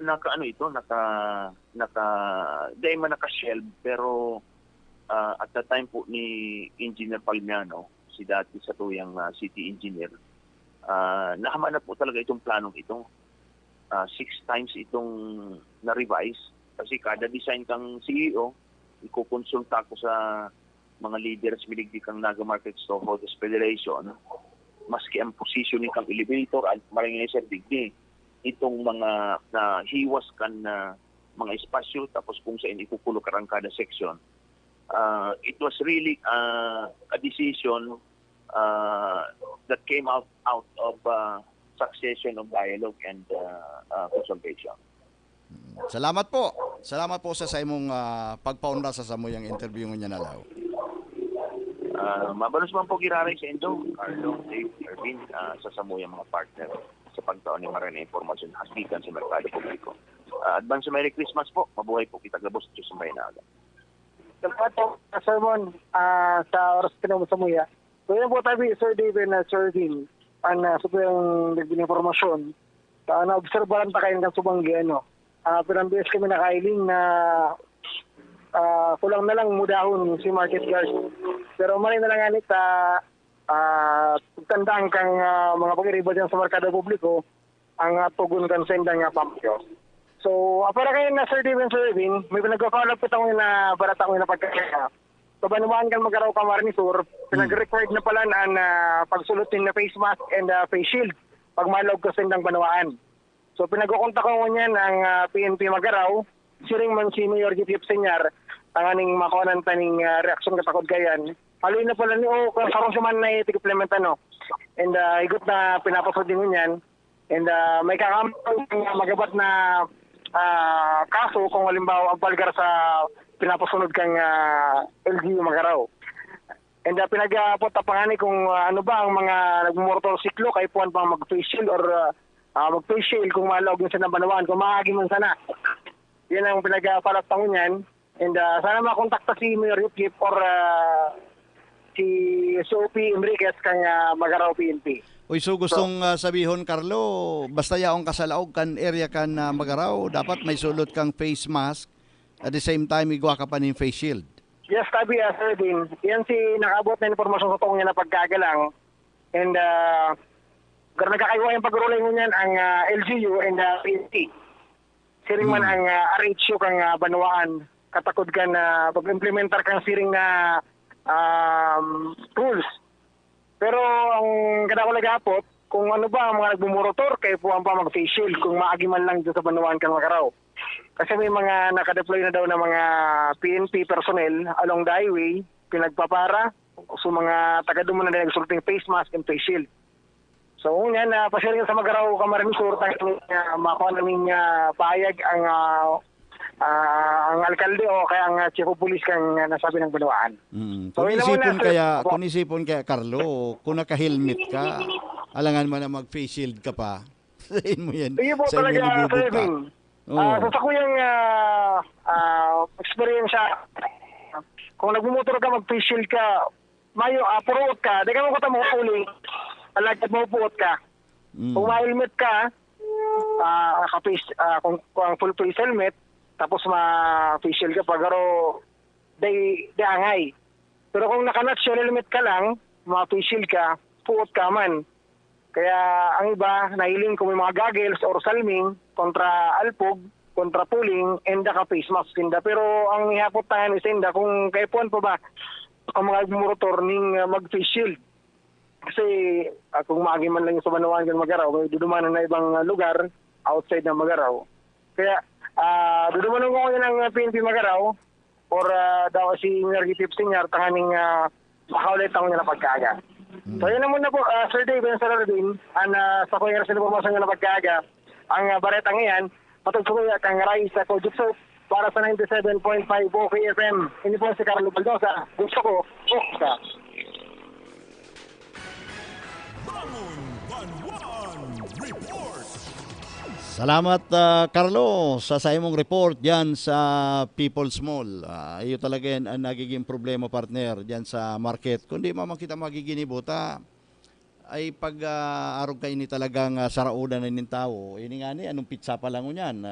dahil man naka-shelve, pero at the time po ni Engineer Palmiano, si dati sa tuyang city engineer, nahaman na po talaga itong planong ito. 6 times itong na-revise, kasi kada design kang CEO, ikukonsulta ko sa mga leaders miligdikang Naga Market Storeholders Federation, maski ang positioning kang elevator at maringay sir digdi itong mga na hiwas kan na mga espasyo tapos kung saan ikukulo karang kada section. It was really a decision that came out of succession of dialogue and consultation. Salamat po. Salamat po sa imong pagpaunda sa samuyang interview niya na law. Mabalos man po giraray sa Indo, Carlo, Dave, Ervin, sa samuyang mga partner sa pagtaon ni Marana Informasyon hasbikan sa merkado publiko. Advance Merry Christmas po. Mabuhay po kita gabos sa Sumbay na aga. Salamat po, Sir Mon, sa oras pinamo sa muya. So yan po tabi, Sir David na Sir Vin, sa po yung nagbing informasyon. Na-obserbahan pa kayo ng subanggi, pinambiyas kami nakailing na kulang na lang mudahon si Market Guard. Pero mali na lang ganit, tandaan kang mga pag-iriba dyan sa merkado publiko, ang tugon kan sendang pampyo. So, para kayo na Sir David and Sir Ervin, may pinag-follow po tayo na barata ko na pagkakaya. So, banumaan kan magaraw ka Marnisur, pinag-required na pala na pagsulutin na face mask and face shield pag malog ka sendang banuaan. So, pinag-ukontak ko niyan ang PNP Magaraw, siring man si Mayor Gitip Senyar, tanganing makuhanan taning reaksyon katakod kayan. Haloy na pala ni kung sarong siman na itig-implement And higot na pinapasod din niyan. And may kakamang magabat na kaso kung halimbawa ang palgar sa pinapasunod kang LGU Magaraw. And pinag-putapangani kung ano ba ang mga nagmotorsiklo kay puwan pang mag-face shield or mag-face shield kung malog yun sa nabanawaan, kung maagi man sana. Yan ang pinag-palat pango niyan. And sana makontakta si Mayor Yupkip or si Sophie Enriquez kang Magaraw PNP. Uy, so gustong sabihon, Carlo, basta yaong kasalaog kan area kan Magaraw, dapat may sulot kang face mask at the same time igwa ka pa ng face shield. Yes, tabi, Sir Din. Yan si nakaabot na informasyon sa tong niya na pagkagalang. And nagkakaiwa yung pag-rolling niyan ang LGU and PNP. Siring man ang RHU kang Banwaan. Katakod ka na pag-implementar kang siring na rules. Pero ang kadakulagapot, kung ano ba ang mga nagbumotor, kayo po ang pa mag-face shield kung maagi man lang dito sa Banwaan kang Magaraw. Kasi may mga nakadeploy na daw na mga PNP personnel along the highway, pinagpapara, so mga taga-duman na nagsulting face mask and face shield. So yan, pasyarin sa Magaraw Camarines-Sur, makuha namin pahayag ang alkalde o kaya ang chief of police kang nasabi ng Banwaan. Kung isipon kaya, Carlo, kung naka-helmet ka, alangan mo na mag-face shield ka pa. Sayin mo yan. Iyo po talaga, Sir Vin. Sa kuyang experience, kung nagmumotor ka, mag-face shield ka, mayo, puruot ka, di ka mo mo uling, alagad mo puot ka. Kung ma-helmet ka, kung full face helmet, tapos ma-face shield ka, pagaro, day angay. Pero kung naka-nutshell helmet ka lang, ma-face shield ka, puot ka man. Kaya ang iba, nahiling kung may mga goggles or salming kontra alpog, kontra pooling, and ka-face mask sinda. Pero ang ihapot tayo ni Sinda, kung kaipuan pa ba, ang mga motor ning mag-face shield. Kasi kung maagi man lang yung sa Banwaan ng Magaraw, may dudumanan na ibang lugar outside ng Magaraw. Kaya dudumanan ko ngayon ng PNP Magaraw or daw si Mayor Gitip Senyar, tanganing makaulit ako niya na pagkaaga. So yun na muna po, Sir David and Sir Arvin, sa kong yung informasyon niya na pagkaaga, ang baretang iyan, matagsukuya kang Rai sa Kojutso para sa 97.5 OKFM. Hindi po si Carlo Baldosa. Gusto ko, ka. Salamat, Carlo, sa imong report diyan sa People's Mall. Iyo talaga yan ang nagiging problema, partner, diyan sa market. Kundi kita magiginibuta ay pag-arog kayo ni talagang saraudan na nin tao. Ini nga ni, anong pizza pa lang yan?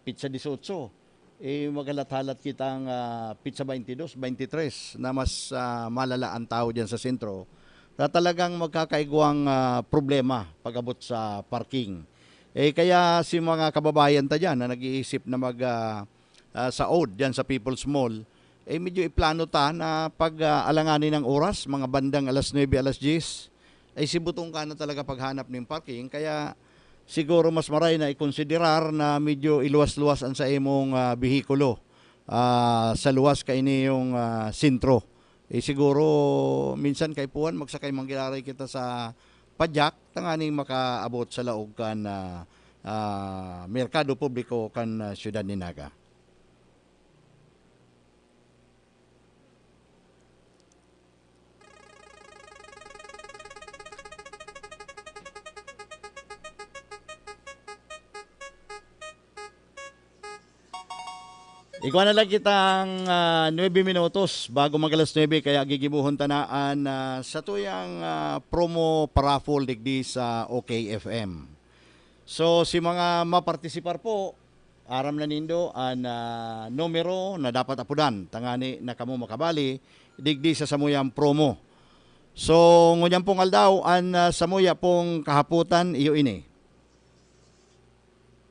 Pizza 18. Magalat-halat kitang pizza 22, 23 na mas malala ang tao diyan sa sentro. Talagang magkakaigwang problema pag-abot sa parking. Kaya si mga kababayan ta dyan na nag-iisip na saod dyan sa People's Mall, medyo iplano ta na pag alanganin ng oras, mga bandang alas 9, alas 10, ay sibutong ka na talaga paghanap ng parking. Kaya siguro mas maray na ikonsiderar na medyo iluwas-luwas ang sa imong bihikulo sa luwas kay ini yung sentro. Siguro minsan kay puan magsakay manggilaray kita sa Padyak tanganing makaabot sa laog kan merkado publiko kan siyudad ni Naga. Ikaw na lang kitang 9 minutos bago magalas 9 kaya gigibuhon tanaan sa tuyang promo paraffle digdi sa OKFM. So si mga mapartisipar po, aram na nindo ang numero na dapat apudan tangani na kamo makabali digdi sa samuyang promo. So ngunyan pong aldaw ang samuya pong kahaputan iyo ini.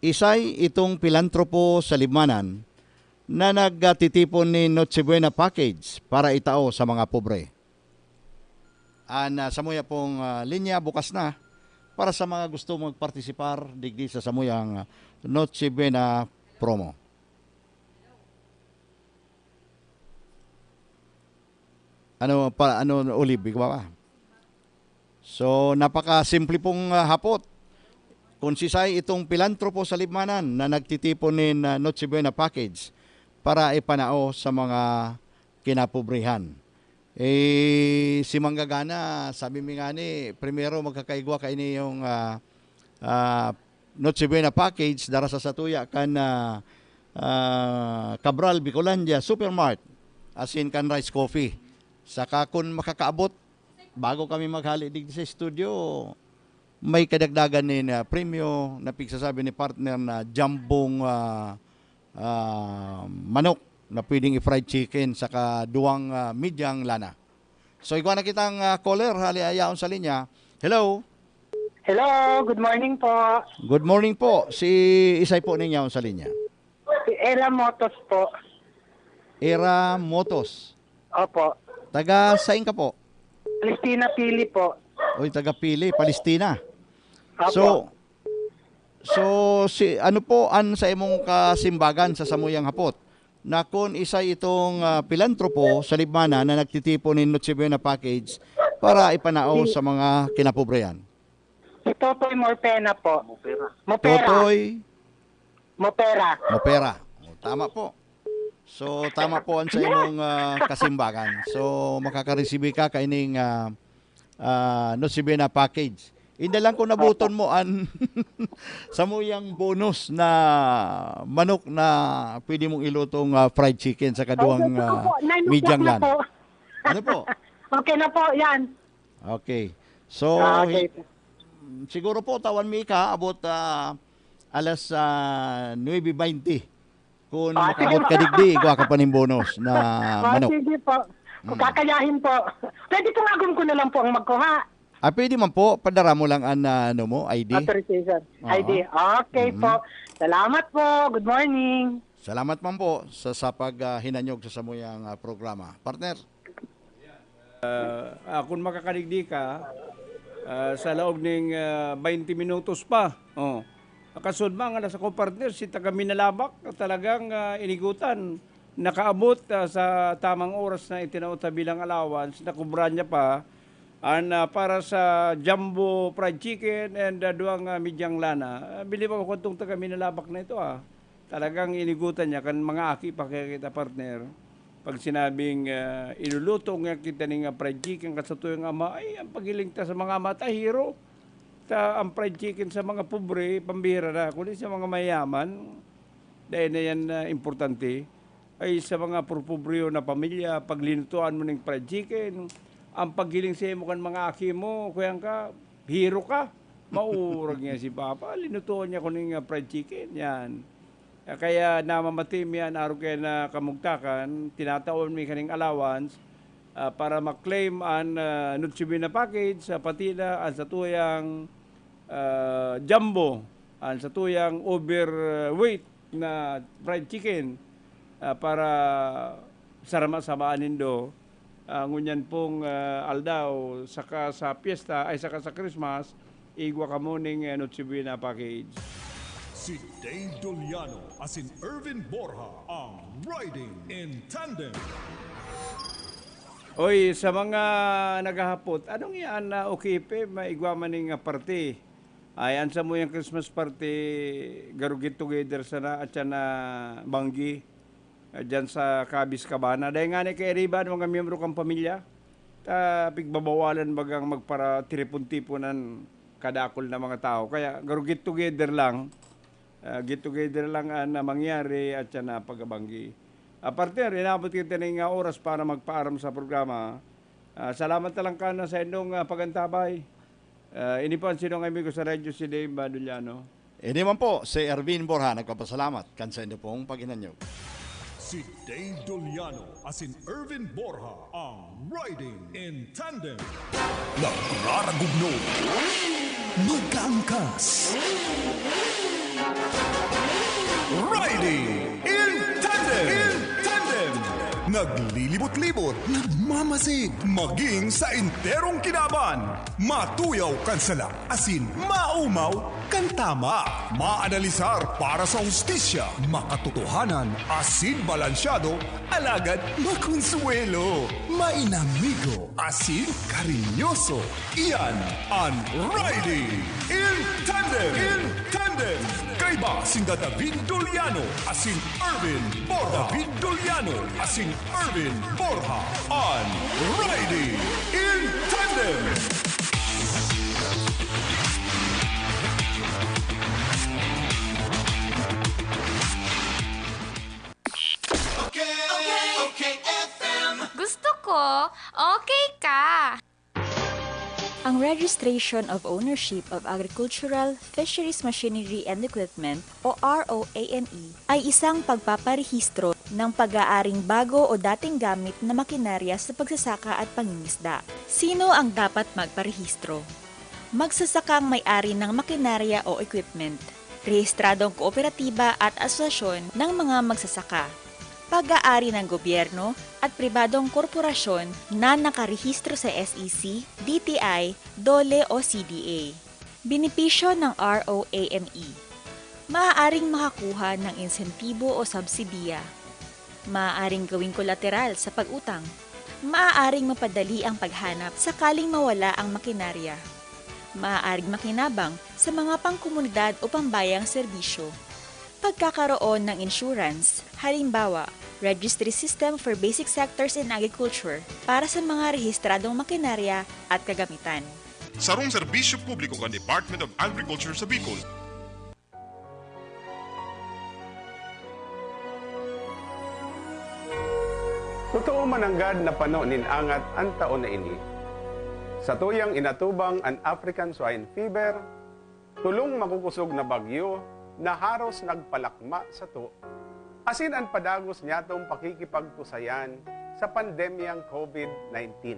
Isay itong pilantropo sa Libmanan na nagtitipon ni Noche Buena Package para itao sa mga pobre. Samuya pong linya bukas na para sa mga gusto magpartisipar digdi sa samuyang Noche Buena promo. Ano Olive ba? So napaka-simple pong hapot. Kung sisay itong pilantropo sa Libmanan na nagtitipon ni Noche Buena Package para ipanao sa mga kinapobrehan. Si Manggagana, sabi mi nga ni, primero magkakaigwa kay ni yung Noche Buena Package dara sa Satuya kan Cabral Bicolandia Supermart asin kan rice coffee. Saka kung makakaabot bago kami maghali digdi sa studio, may kadagdagan ni premyo na pigsasabi ni partner na jambong manok na pwedeng i-fried chicken saka duwang midyang lana. So ikaw na kitang caller, haliayaon sa linya. Hello? Hello, good morning po. Good morning po. Si Isay po ninyaon sa linya. Si Era Motos po. Era Motos. Opo. Taga saing ka po? Palestina Pili po. Oy, taga Pili, Palestina. Opo. So si ano po an sa imong kasimbagan sa samuyang hapot na kung isa itong pilantropo sa Libmanan na nagtitipon ni Noche Buena Package para ipanao sa mga kinapobrehan. Si Totoy Morpena po. Mopera. Tama po. So tama po an sa imong kasimbagan. So makaka-receive ka kaining Noche Buena Package. Hindi lang kung nabuton mo an samuyang bonus na manok na pwede mong ilutong fried chicken sa kaduang midyang lan. Ano po? Okay na po, yan. Okay. So, siguro po tawan mi ka abot alas 9:20. Kung makabot ka digdi, igwa ka pa ng bonus na manok. Sige po. Kung kakayahin po. Pwede tungagom ko na lang po ang magkuha. Pwede man po, padara mo lang ang ID. Authorization. ID. Okay po. Salamat po. Good morning. Salamat man po sa paghinanyog sa samuyang programa. Partner. Kung makakadigdi ka, sa loob ng 20 minutos pa. Kasud man nga nasa ko partner, si taga Minalabak, talagang inigutan. Nakaabot sa tamang oras na itinaot bilang allowance, nakubra niya pa para sa jumbo fried chicken and duwang midyang lana. Bili pa ko itong taga Minalabak na ito Talagang inigutan niya kan mga aki pa kaya kita partner. Pag sinabing iluluto nga kita ng fried chicken kasatuyang ama, ay ang pagiling ta sa mga ama hero. Ang fried chicken sa mga pobre, pambira na. Kundi sa mga mayaman, dahil na yan importante, ay sa mga purpubryo na pamilya, paglinutuan mo ng fried chicken, ang paggiling sa mo kan mga aki mo, kuyang ka, hero ka. Maurag niya si Papa, linutuan niya ko ng fried chicken, yan. Kaya namamatim yan, araw kaya na kamugtakan, tinataon mo kaning allowance para maklaim ang Noche Buena Package, pati na ang satuyang jumbo, ang satuyang overweight na fried chicken para sarama-samaan nindo. Ngunyan pong aldaw, saka sa piyesta, ay saka sa Christmas, igwa ka mo ning Noche Buena package. Si Dave Doliano as in Irvin Borja ang Riding in Tandem. Oy, sa mga naghahapot, anong yan na okay pe, maigwa man ning party? Ay, ansa mo yung Christmas party, garugit together sana at yan na banggi, dyan sa Cabis Cabana. Dahil nga ni kay Riban, mga miyembro kang pamilya, pigbabawalan bagang magpara tiripon-tiponan kadakol na mga tao. Kaya garugit together lang, get together lang na mangyari at yan na pagabanggi. Aparte, inabot kita ng oras para magpaaram sa programa. Salamat na lang ka na sa inyong pagantabay. Ini po ang sinong amigo sa radyo si Dave Doliano. Ini man po, si Ervin Borja, nagpapasalamat kan sa inyo pong paginanyo. Si Dave Doliano as in Irvin Borja ang Riding in Tandem. Nagraragugno, magkaangkas, Riding in Tandem. Naglilibot-libot, nagmamasid, maging sa enterong kinaban. Matuyaw kan sala, asin maumaw kan tama. Maanalisar para sa hustisya, makatotohanan, asin balansyado, alagad makonsuelo. Mainamigo, asin karinyoso. Iyan ang Riding in Tandem. In Tandem. Kaiba sinda David Doliano asin Irvin Borja. David Doliano asin Irvin Borja on Riding in Tandem. Okay, FM. Gusto ko, okay ka. Ang Registration of Ownership of Agricultural, Fisheries Machinery and Equipment o ROAME ay isang pagpaparehistro ng pag-aaring bago o dating gamit na makinarya sa pagsasaka at pangingisda. Sino ang dapat magparehistro? Magsasakang may-ari ng makinarya o equipment, rehistradong kooperatiba at asosasyon ng mga magsasaka, pag-aari ng gobyerno at pribadong korporasyon na nakarehistro sa SEC, DTI, DOLE o CDA. Benepisyo ng ROAME. Maaaring makakuha ng insentibo o subsidiya. Maaaring gawing kolateral sa pag-utang. Maaaring mapadali ang paghanap sakaling mawala ang makinarya. Maaaring makinabang sa mga pangkomunidad o pambayang serbisyo. Pagkakaroon ng insurance, halimbawa, Registry System for Basic Sectors in Agriculture para sa mga rehistradong makinarya at kagamitan. Sarong serbisyo publiko ng Department of Agriculture sa Bicol. Totoo mananggad na pano ninangat ang taon na ini. Sa tuyang inatubang ang African Swine Fever, tulong makukusog na bagyo na haros nagpalakma sa to, asin ang padagos niyatong pakikipagtusayan sa pandemyang COVID-19.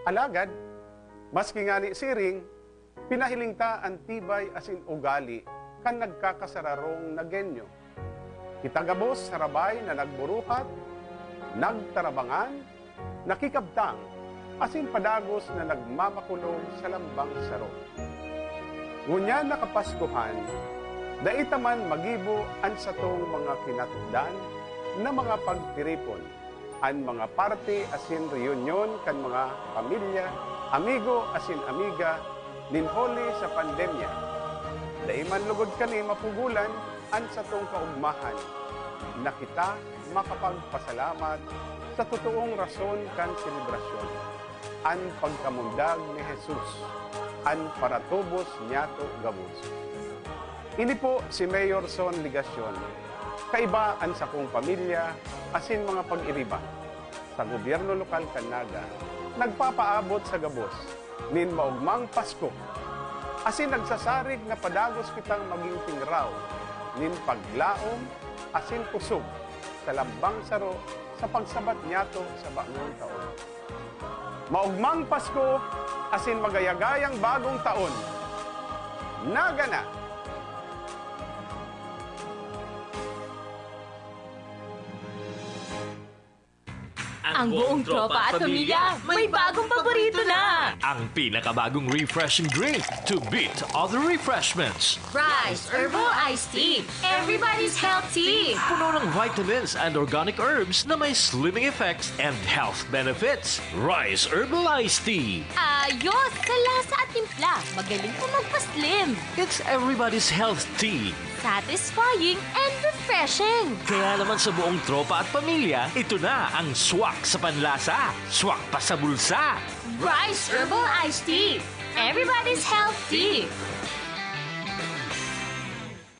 Alagad, maski nga ni siring, pinahiling ta ang tibay asin ugali kan nagkakasararong nagenyo. Kitagabos sa rabay na nagburuhat, nagtarabangan, nakikabtang, asin padagos na nagmamakulong sa lambang saro. Ngunya nakapaskuhan, daitaman magibo an satong mga kinatdan na mga pagtiripon, an mga party asin reunion kan mga pamilya, amigo asin amiga, ninholi sa pandemya. Daiman lugod kani mapugulan an satong kaugmahan, na kita makapagpasalamat sa totoong rason kan selebrasyon, an pagkamundag ni Jesus, an paratubos niyato gabos. Ini po si Mayor Son Ligasyon, kaibaan sa kong pamilya, asin mga pag-iriba. Sa gobyerno lokal Kanaga, nagpapaabot sa gabos, nin maugmang Pasko, asin nagsasarig na padagos kitang maging tingraw, nin paglaom, asin kusog, sa lambang saro, sa pagsabat niyato sa bagong taon. Maugmang Pasko, asin magayagayang bagong taon. Nagana! Ang buong tropa at pamilya may bagong paborito na! Ang pinakabagong refreshing drink to beat other refreshments. Rice Herbal Iced Tea. Everybody's healthy. Puno ng vitamins and organic herbs na may slimming effects and health benefits. Rice Herbal Iced Tea. Ayos sa lasa at timpla. Magaling pa magpa-slim. It's everybody's health tea. Satisfying and refreshing. Kaya naman sa buong tropa at pamilya, ito na ang swak sa panlasa, swak pa sa bulsa. Rice Herbal Iced Tea. Everybody's healthy.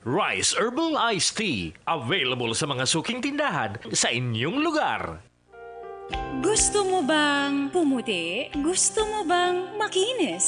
Rice Herbal Iced Tea. Available sa mga suking tindahan sa inyong lugar. Gusto mo bang pumuti? Gusto mo bang makinis?